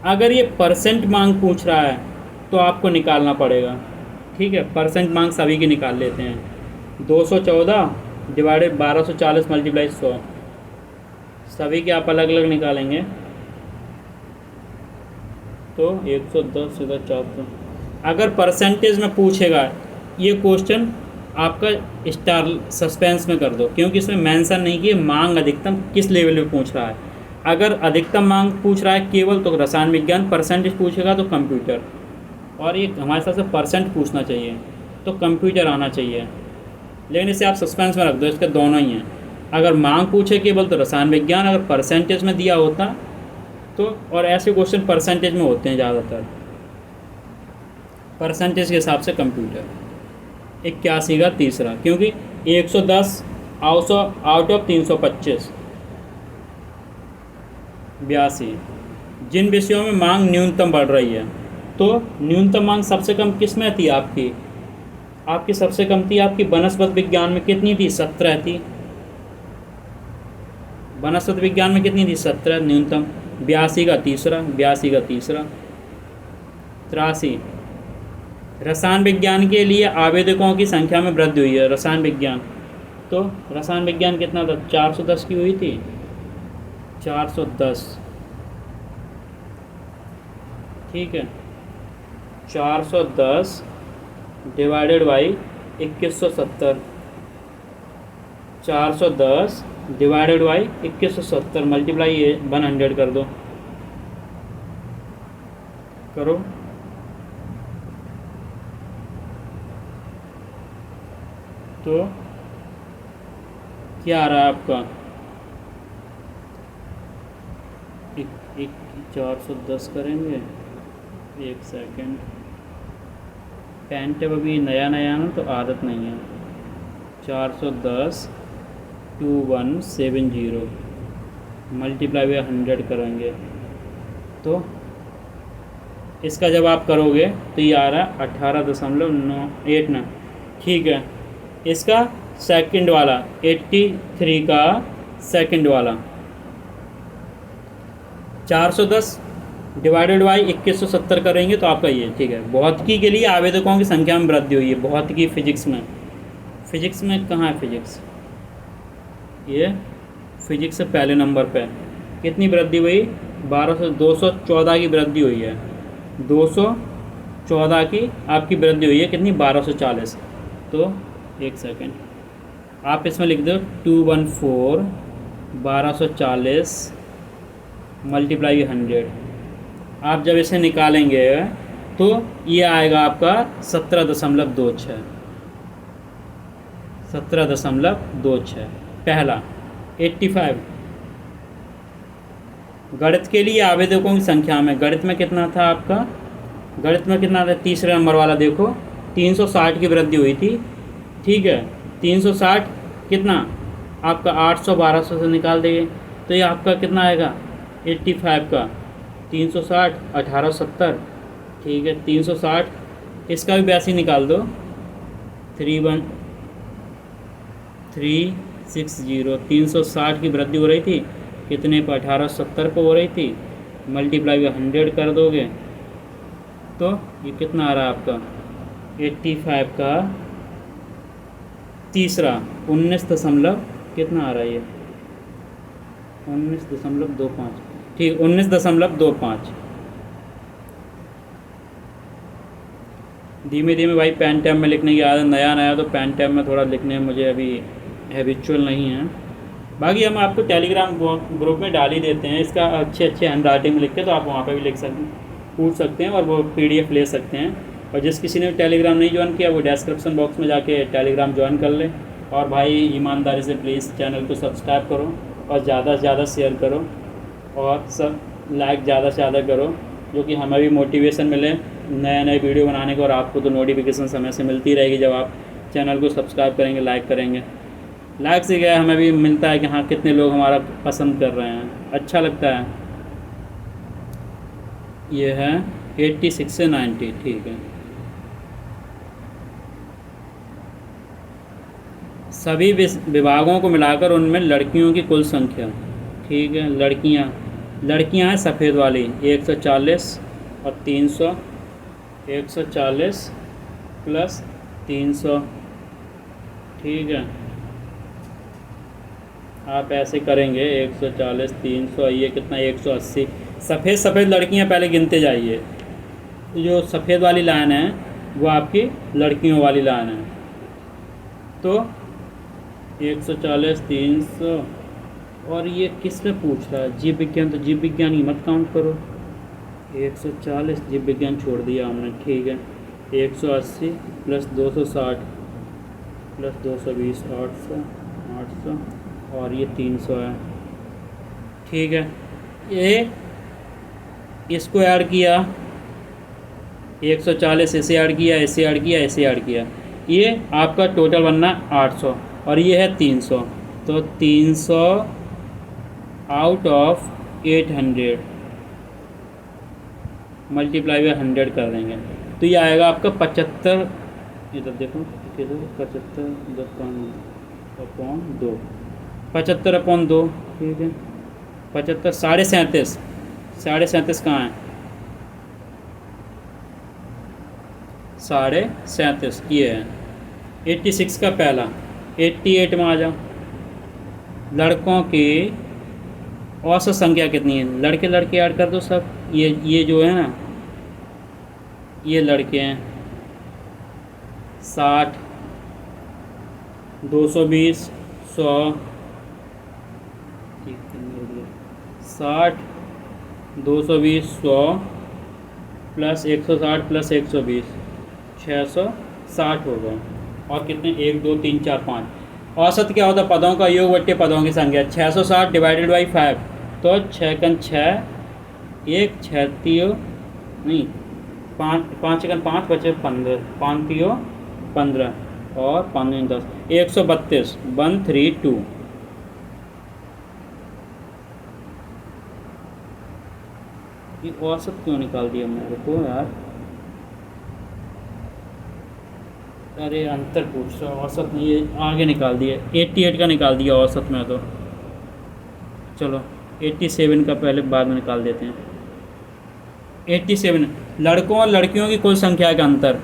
अगर ये परसेंट मांग पूछ रहा है तो आपको निकालना पड़ेगा। ठीक है। परसेंट मांग सभी की निकाल लेते हैं। 214 डिवाइडेड 1240 मल्टीप्लाई 100, सभी के आप अलग अलग निकालेंगे तो 110 सीधा 400। अगर परसेंटेज में पूछेगा ये क्वेश्चन, आपका स्टार सस्पेंस में कर दो, क्योंकि इसमें मेंशन नहीं कि मांग अधिकतम किस लेवल पे पूछ रहा है। अगर अधिकतम मांग पूछ रहा है केवल तो रसायन विज्ञान, परसेंटेज पूछेगा तो कंप्यूटर। और ये हमारे हिसाब से परसेंट पूछना चाहिए तो कंप्यूटर आना चाहिए, लेकिन इसे आप सस्पेंस में रख दो, इसके दोनों ही हैं। अगर मांग पूछे केवल तो रसायन विज्ञान, अगर परसेंटेज में दिया होता तो, और ऐसे क्वेश्चन परसेंटेज में होते हैं ज़्यादातर, परसेंटेज के हिसाब से कंप्यूटर। 81 का तीसरा, क्योंकि 110 आउट ऑफ 325। 82। जिन विषयों में मांग न्यूनतम बढ़ रही है, तो न्यूनतम मांग सबसे कम किस में थी? आपकी सबसे कम थी आपकी वनस्पति विज्ञान में। कितनी थी? 17 थी। वनस्पति विज्ञान में कितनी थी? 17 न्यूनतम। 82 का तीसरा, 82 का तीसरा। 83। रसायन विज्ञान के लिए आवेदकों की संख्या में वृद्धि हुई है। रसायन विज्ञान, तो रसायन विज्ञान कितना था? 410 की हुई थी, 410। ठीक है। 410 divided by 2170, 410 divided by 2170 multiply 100 कर दो, करो। तो क्या आ रहा है आपका? एक, एक 410 करेंगे। एक सेकंड, पेन टेप अभी नया नया ना तो आदत नहीं है। 410 2170 मल्टीप्लाई बाय 100 करेंगे तो इसका जब आप करोगे तो ये आ रहा है 18.989। ठीक है, इसका सेकंड वाला 83 का सेकंड वाला 410 डिवाइडेड बाई 2170 करेंगे तो आपका ये। ठीक है, भौतिकी के लिए आवेदकों की संख्या में वृद्धि हुई है। भौतिकी फिजिक्स में कहाँ है फिजिक्स? ये फिजिक्स से पहले नंबर पे कितनी वृद्धि हुई? 214 की वृद्धि हुई है। 214 की आपकी वृद्धि हुई है। कितनी? 1240। तो एक सेकेंड, आप इसमें लिख दो 214 1240 मल्टीप्लाई 100। आप जब इसे निकालेंगे तो ये आएगा आपका 17.26। 17.26 पहला। 85 गणित के लिए आवेदकों की संख्या में, गणित में कितना था आपका? गणित में कितना था? तीसरे नंबर वाला देखो, 360 की वृद्धि हुई थी। ठीक है, 360 कितना आपका? 800 1200 से निकाल देंगे तो ये आपका कितना आएगा? 85 का 360 1870। ठीक है, 360 इसका भी वैसे ही निकाल दो। 31360 360 की वृद्धि हो रही थी कितने पर? 1870 पर हो रही थी। मल्टीप्लाई बाय 100 कर दोगे तो ये कितना आ रहा है आपका? 85 का तीसरा 19 दशमलव कितना आ रहा है ये? 19.25। ठीक, 19.25। धीमे धीमे भाई पेन टैब में लिखने की आदत, नया तो पेन टैब में थोड़ा लिखने में मुझे अभी हैबिचुअल नहीं है। बाकी हम आपको टेलीग्राम ग्रुप में डाल ही देते हैं इसका अच्छे हैंड राइटिंग में लिख के, तो आप वहाँ पे भी लिख सकते, पूछ सकते हैं और वो PDF ले सकते हैं। और जिस किसी ने टेलीग्राम नहीं ज्वाइन किया वो डिस्क्रिप्शन बॉक्स में जाके टेलीग्राम ज्वाइन कर ले। और भाई ईमानदारी से प्लीज़ चैनल को सब्सक्राइब करो और ज़्यादा से ज़्यादा शेयर करो और सब लाइक ज़्यादा से ज़्यादा करो, जो कि हमें भी मोटिवेशन मिले नए वीडियो बनाने को। और आपको तो नोटिफिकेशन समय से मिलती रहेगी जब आप चैनल को सब्सक्राइब करेंगे, लाइक करेंगे। लाइक से क्या हमें भी मिलता है कि हाँ कितने लोग हमारा पसंद कर रहे हैं, अच्छा लगता है। ये है 86 से 90। ठीक है, सभी विभागों को मिलाकर उनमें लड़कियों की कुल संख्या। ठीक है, लड़कियां हैं सफ़ेद वाली 140 और 300। 140 प्लस 300। ठीक है, आप ऐसे करेंगे 140 300, ये कितना? 180। सफ़ेद लड़कियां पहले गिनते जाइए। जो सफ़ेद वाली लाइन है वो आपकी लड़कियों वाली लाइन है। तो 140 300 और ये किस में पूछ रहा है? जीव विज्ञान, तो जीव विज्ञान ही मत काउंट करो। 140 जीव विज्ञान छोड़ दिया हमने। ठीक है, 180 प्लस 260 प्लस 220 800 और ये 300 है। ठीक है, ये इसको ऐड किया, 140 इसे ऐड किया, इसे ऐड किया, इसे ऐड किया, ये आपका टोटल बनना 800 और ये है 300। तो 300 आउट ऑफ 800 मल्टीप्लाई बाय 100 कर देंगे तो ये आएगा आपका 75। इधर देखो 75/2 75/2। ठीक है, 75 37.5 कहाँ है? 37.5 ये है। 86 का पहला 88 में आ जाओ। लड़कों की औसत संख्या कितनी है? लड़के ऐड कर दो सब। ये जो है ना, ये लड़के हैं 60 220 100 60 220 100 प्लस 160 प्लस 120 660 हो गए। और कितने? 1 2 3 4 5 औसत क्या होता है? पदों का योग बट्टे पदों की संख्या। 660 डिवाइडेड बाई 5, तो 6 एक 6 नहीं 5 बचे 15, 5 और 5 10, 132, 132। ये औसत क्यों निकाल दिया मेरे को यार? अरे अंतर पूछ रहा, औसत नहीं, ये आगे निकाल दिया, 88 का निकाल दिया औसत में। तो चलो 87 का पहले बाद में निकाल देते हैं। 87 लड़कों और लड़कियों की कुल संख्या का अंतर।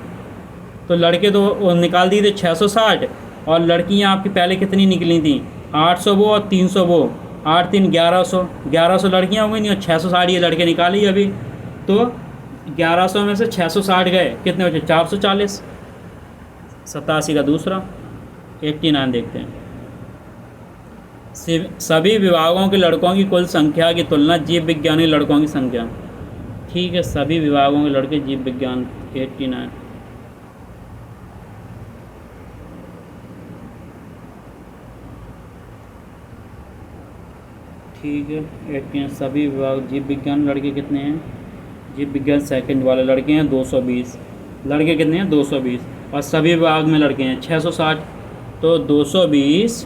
तो लड़के तो वो निकाल दिए थे 660, और लड़कियां आपकी पहले कितनी निकली थी? 800 वो और 300 वो, 8 3 1100, 1100 लड़कियां हो गई नहीं, और 660 ये लड़के निकाली अभी। तो 1100 में से 660 गए, कितने बचे? 440। 87 का दूसरा। 89 देखते हैं। सभी विभागों के लड़कों की कुल संख्या की तुलना जीव विज्ञानी लड़कों की संख्या। ठीक है, सभी विभागों के लड़के जीव विज्ञान। 89 ठीक है। 89 सभी विभाग जीव विज्ञान लड़के कितने हैं? जीव विज्ञान सेकंड वाले लड़के हैं 220। लड़के कितने हैं? 220। और सभी विभाग में लड़के हैं 660। तो 220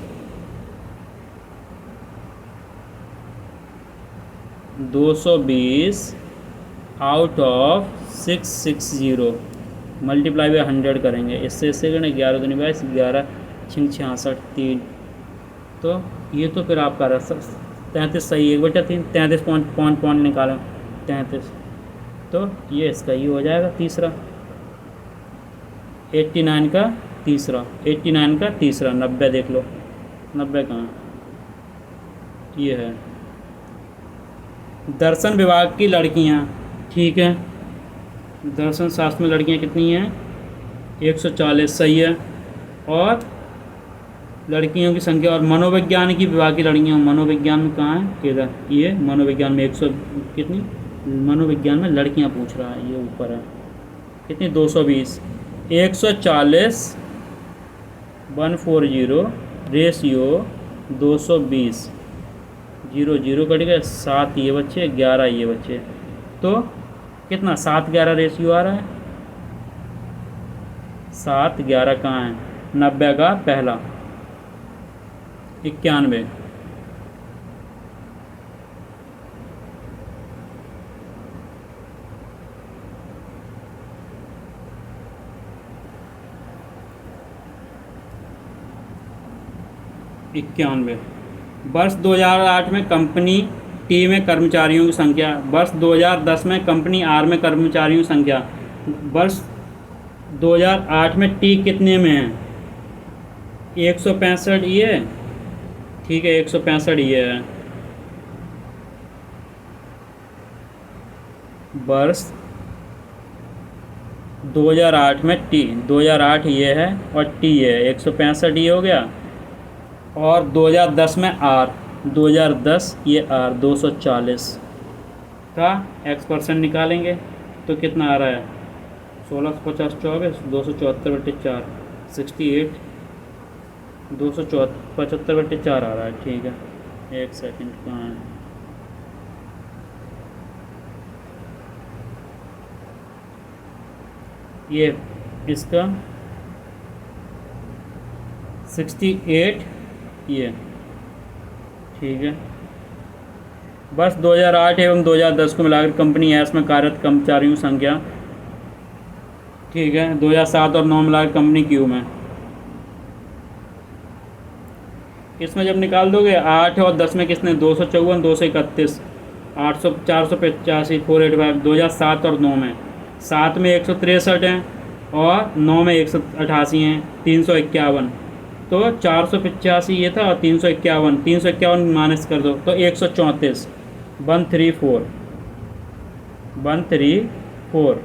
आउट ऑफ 660 मल्टीप्लाई बाई 100 करेंगे। इससे करना 11 दूनी 22, 11 6 66 3। तो ये तो फिर आपका 33 सही, 1/3, 33 पॉइंट निकालें 33। तो ये इसका ही हो जाएगा तीसरा। 89 का तीसरा, 89 का तीसरा। 90 देख लो, 90 कहाँ? ये है दर्शन विभाग की लड़कियां। ठीक है, दर्शन शास्त्र में लड़कियां कितनी हैं? 140 सही है। और लड़कियों की संख्या, और मनोविज्ञान की विभाग की लड़कियां, मनोविज्ञान में कहाँ है? किधर? ये मनोविज्ञान में 100 कितनी? मनोविज्ञान में लड़कियां पूछ रहा है, ये ऊपर है कितनी? 220। 140 140 रेशियो 220, 0 0 कट गए, 7 ये बच्चे, 11 ये बच्चे। तो कितना? 7 11 रेशियो आ रहा है। 7 11 कहाँ है? 90 का पहला। 91 91। वर्ष 2008 में कंपनी टी में कर्मचारियों की संख्या। वर्ष 2010 में कंपनी आर में कर्मचारियों की संख्या। वर्ष 2008 में टी कितने में है? 165 ये। ठीक है, 165 ये है। वर्ष 2008 में टी, 2008 ये है और टी ये है, 165 ये हो गया। और 2010 में आर, 2010 ये आर 240 का x% निकालेंगे तो कितना आ रहा है? 1650 24, 274/4 68, 275/4 आ रहा है। ठीक है, एक सेकंड कहाँ है? ये इसका 68 ये। ठीक है, वर्ष 2008 एवं 2010 को मिलाकर कंपनी एस में कार्यरत कर्मचारियों की संख्या। ठीक है, 2007 और 9 मिलाकर कंपनी क्यू में। इसमें जब निकाल दोगे 8 और 10 में किसने? 254, 231, 800, 485, 485। 2007 और 9 में, 7 में 163 हैं और 9 में 188 हैं, 351। तो 485 ये था और 351, 351 माइनस कर दो तो 134, 134, 134।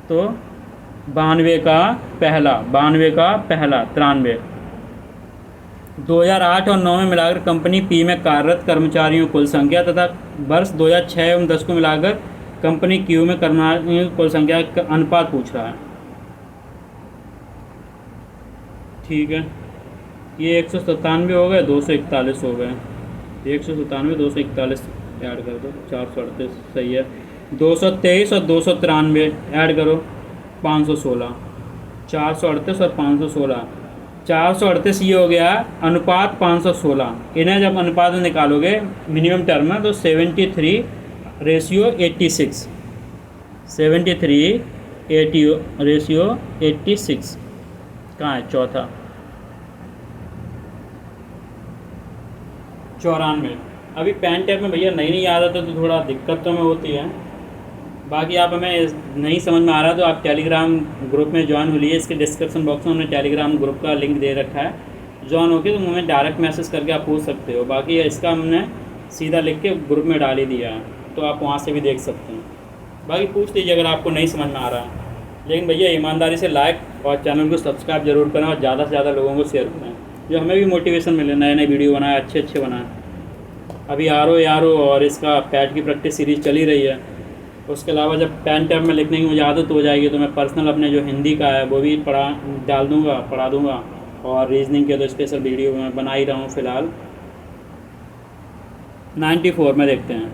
तो 92 का पहला, 92 का पहला, 93। 2008 और 9 में मिलाकर कंपनी पी में कार्यरत कर्मचारियों की कुल संख्या तथा वर्ष 2006 एवं 10 को मिलाकर कंपनी क्यू में कर्मचारियों की कुल संख्या का अनुपात पूछ रहा है। ठीक है, ये 197 हो गए, 241 हो गए। 197, 241 ऐड कर दो, 438 सही है। 223 और 293 ऐड करो, 516। 438 और 516, 438 ये हो गया अनुपात 516। इन्हें जब अनुपात में निकालोगे मिनिमम टर्म में तो 73:86, 73:86 कहाँ है चौथा। 94। अभी पेन टैप में भैया नई नई आदत है तो थोड़ा दिक्कत तो हमें होती है। बाकी आप हमें नहीं समझ में आ रहा तो आप टेलीग्राम ग्रुप में ज्वाइन हो लीजिए। इसके डिस्क्रिप्शन बॉक्स में हमने टेलीग्राम ग्रुप का लिंक दे रखा है, ज्वाइन होकर तो हमें डायरेक्ट मैसेज करके आप पूछ सकते हो। बाकी इसका हमने सीधा लिख के ग्रुप में डाल ही दिया है, तो आप वहाँ से भी देख सकते हैं। बाकी पूछ लीजिए अगर आपको नहीं समझ में आ रहा है। लेकिन भैया ईमानदारी से लाइक और चैनल को सब्सक्राइब जरूर करें और ज़्यादा से ज़्यादा लोगों को शेयर करें, जो हमें भी मोटिवेशन मिले नए नए वीडियो बनाए, अच्छे अच्छे बनाए। अभी आर ओ और इसका पैड की प्रैक्टिस सीरीज़ चल ही रही है। उसके अलावा जब पेन टैब में लिखने की मुझे आदत हो जाएगी तो मैं पर्सनल अपने जो हिंदी का है वो भी पढ़ा दूँगा। और रीजनिंग के तो स्पेशल वीडियो मैं बना ही रहा हूँ फ़िलहाल। 94 में देखते हैं।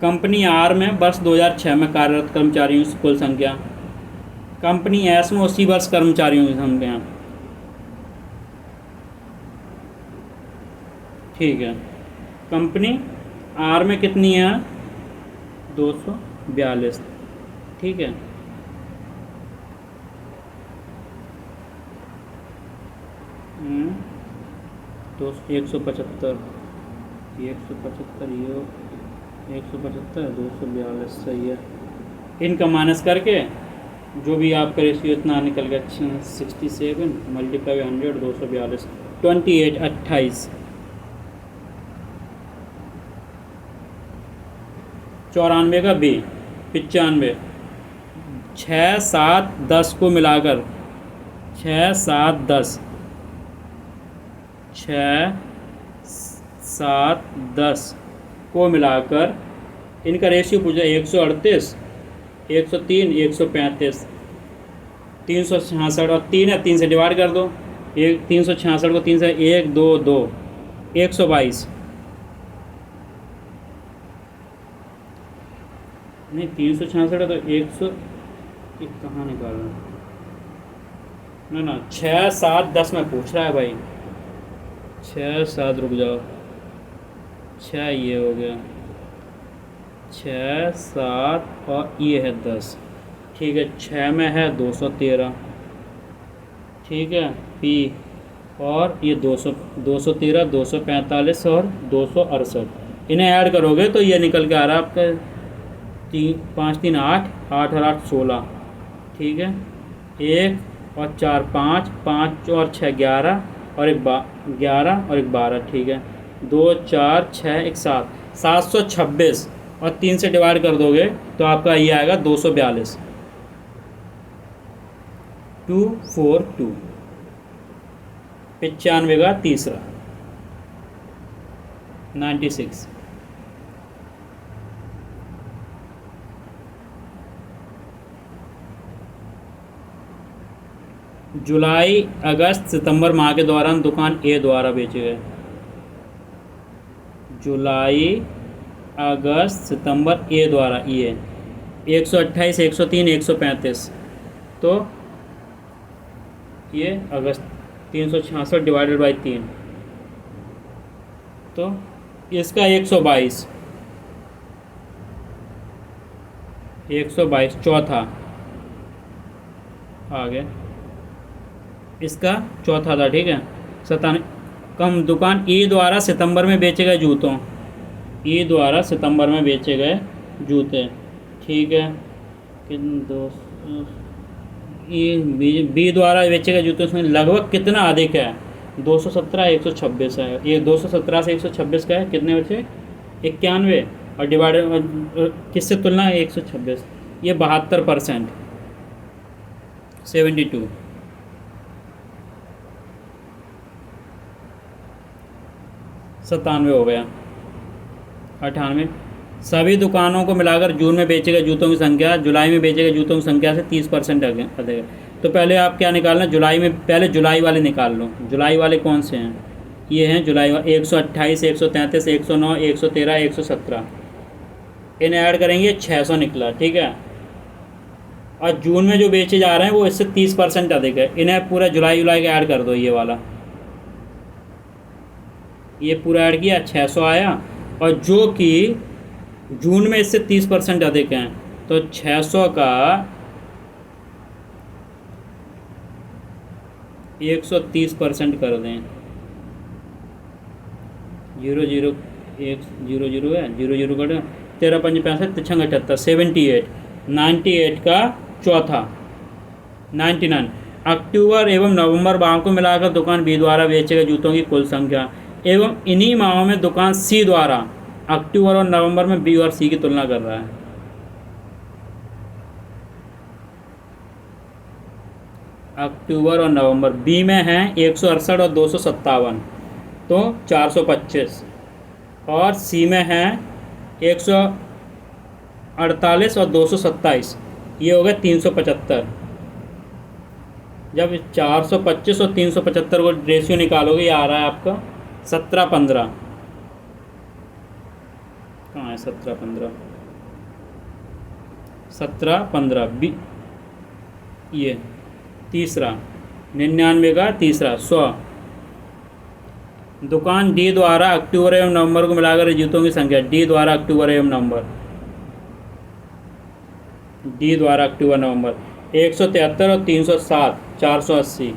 कंपनी आर में वर्ष 2006 में कार्यरत कर्मचारियों की कुल संख्या। कंपनी एस में उसी वर्ष कर्मचारियों की संख्या। ठीक है, कंपनी आर में कितनी है, 242। ठीक है, तो 175, 175 ये 175, 242 सही है। इनका माइनस करके जो भी आपका रेशियो इतना निकल गया 67 मल्टीप्लाई 100, 242, 28, 28। 94 का बी 95, 6, 7, 10 को मिलाकर 6, 7, 10, 6, 7, 10 को मिलाकर इनका रेशियो पूछा 138, 103, 135, 366 और 3 है, 3 से डिवाइड कर दो। 366 को 3 से 1, 2, 2, 122। नहीं 366 है तो 100 कहाँ निकाल रहा ना 6, 7, 10 में पूछ रहा है भाई। 6, 7 रुक जाओ, 6 ये हो गया, 6, 7 और ये है 10। ठीक है, 6 में है 213। ठीक है, पी और ये 213, 245 और 268। इन्हें ऐड करोगे तो ये निकल के आ रहा है आपका 5, 3, 8, 8 और 8, 16। ठीक है, 1 और 4, 5, 5 और 6, 11 और 11 और 12। ठीक है, 2, 4, 6, 1, 7, 726 और 3 से डिवाइड कर दोगे तो आपका ये आएगा 242, 242। 95 का तीसरा 96। जुलाई, अगस्त, सितंबर माह के दौरान दुकान ए द्वारा बेचे गए। जुलाई, अगस्त, सितंबर ए द्वारा ये 128, 103, 135। तो ये अगस्त 366 डिवाइडेड बाई 3 तो इसका 122, 122 चौथा आगे इसका चौथा था। ठीक है, 97। कम दुकान ई द्वारा सितंबर में बेचे गए जूतों, ई द्वारा सितंबर में बेचे गए जूते। ठीक है, ये बी द्वारा बेचे गए जूते उसमें लगभग कितना अधिक है, 217, 126 है। ये 217 से 126 का है, कितने बचे 91 और डिवाइडेड किससे तुलना है 126, ये 72%, 72। 97 हो गया। 98। सभी दुकानों को मिलाकर जून में बेचे गए जूतों की संख्या जुलाई में बेचे गए जूतों की संख्या से 30% अधिक है। तो पहले आप क्या निकालना, जुलाई में पहले जुलाई वाले निकाल लो। जुलाई वाले कौन से हैं, ये हैं जुलाई वाले 128, 133, 109, 113, 117, इन्हें ऐड करेंगे 600 निकला, ठीक है। और जून में जो बेचे जा रहे हैं वो इससे 30% अधिक है, इन्हें पूरा जुलाई का ऐड कर दो। ये वाला ये पूरा ऐड किया 600 आया, और जो कि जून में इससे 30% अधिक हैं, तो 600 का 130% कर दें। 0 0 1 0 0 है, 0 0 कट 13 5 65 6 78 78, 98 का चौथा 99। अक्टूबर एवं नवंबर माह को मिलाकर दुकान बी द्वारा बेचे गए जूतों की कुल संख्या एवं इन्हीं माहों में दुकान सी द्वारा अक्टूबर और नवंबर में बी और सी की तुलना कर रहा है। अक्टूबर और नवंबर, बी में हैं 168 और 257, तो 425, और सी में हैं 148 और 227, ये हो गए 375। जब 425 और 375 को रेशियो निकालोगे, ये आ रहा है आपका 17-15। कहाँ है 17-15, 17-15 बी, ये तीसरा 99 का तीसरा 100। दुकान डी द्वारा अक्टूबर एवं नवंबर को मिलाकर जूतों की संख्या, डी द्वारा अक्टूबर एवं नवंबर, डी द्वारा अक्टूबर नवंबर 173 और 307, 480।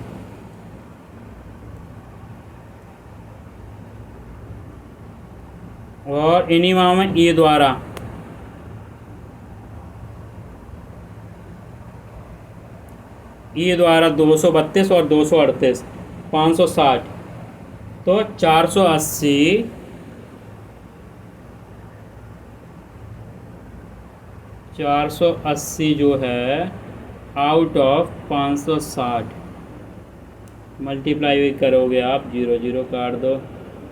और इन्हीं माह में ई द्वारा ई द्वारा 232 और 238, 560, तो 480 480 जो है आउट ऑफ 560 मल्टीप्लाई करोगे आप, 0 0 काट दो,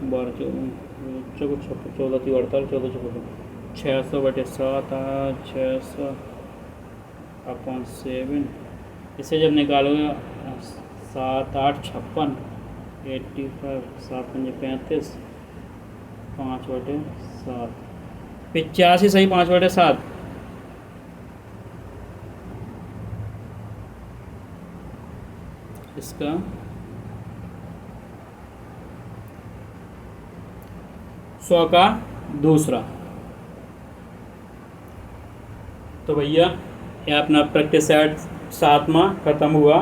14 14 600/7 600 अपॉन 7, इसे जब निकालोगे 7 8 56, 85 7 5 35, 5/7, 85 सही 5/7। इसका सौ का दूसरा। तो भैया ये अपना प्रैक्टिस सेट 7वां ख़त्म हुआ।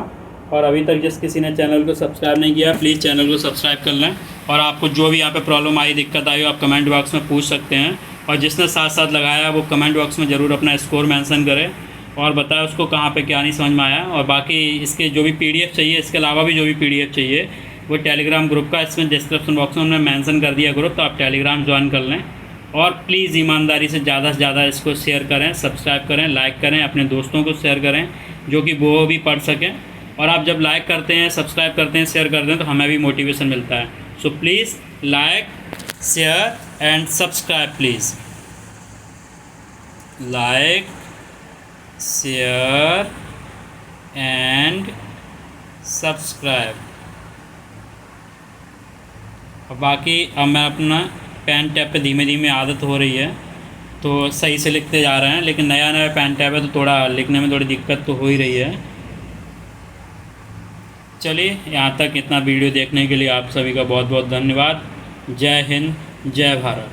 और अभी तक जिस किसी ने चैनल को सब्सक्राइब नहीं किया, प्लीज़ चैनल को सब्सक्राइब कर लें। और आपको जो भी यहाँ पे प्रॉब्लम आई, दिक्कत आई, आप कमेंट बॉक्स में पूछ सकते हैं। और जिसने साथ साथ लगाया वो कमेंट बॉक्स में ज़रूर अपना स्कोर मेंशन करे और बताए उसको कहाँ पे क्या नहीं समझ में आया। और बाकी इसके जो भी PDF चाहिए, इसके अलावा भी जो भी PDF चाहिए, वो टेलीग्राम ग्रुप का इसमें डिस्क्रिप्शन बॉक्स में हमने मेंशन कर दिया ग्रुप, तो आप टेलीग्राम ज्वाइन कर लें। और प्लीज़ ईमानदारी से ज़्यादा इसको शेयर करें, सब्सक्राइब करें, लाइक करें, अपने दोस्तों को शेयर करें जो कि वो भी पढ़ सकें। और आप जब लाइक करते हैं, सब्सक्राइब करते हैं, शेयर करते हैं, तो हमें भी मोटिवेशन मिलता है। So please like, share and subscribe, please like, share and subscribe. और बाकी अब मैं अपना पेन टैब पे धीमे धीमे आदत हो रही है, तो सही से लिखते जा रहे हैं। लेकिन नया पेन टैब है तो थोड़ा लिखने में थोड़ी दिक्कत तो हो ही रही है। चलिए, यहाँ तक इतना वीडियो देखने के लिए आप सभी का बहुत बहुत धन्यवाद। जय हिंद, जय भारत।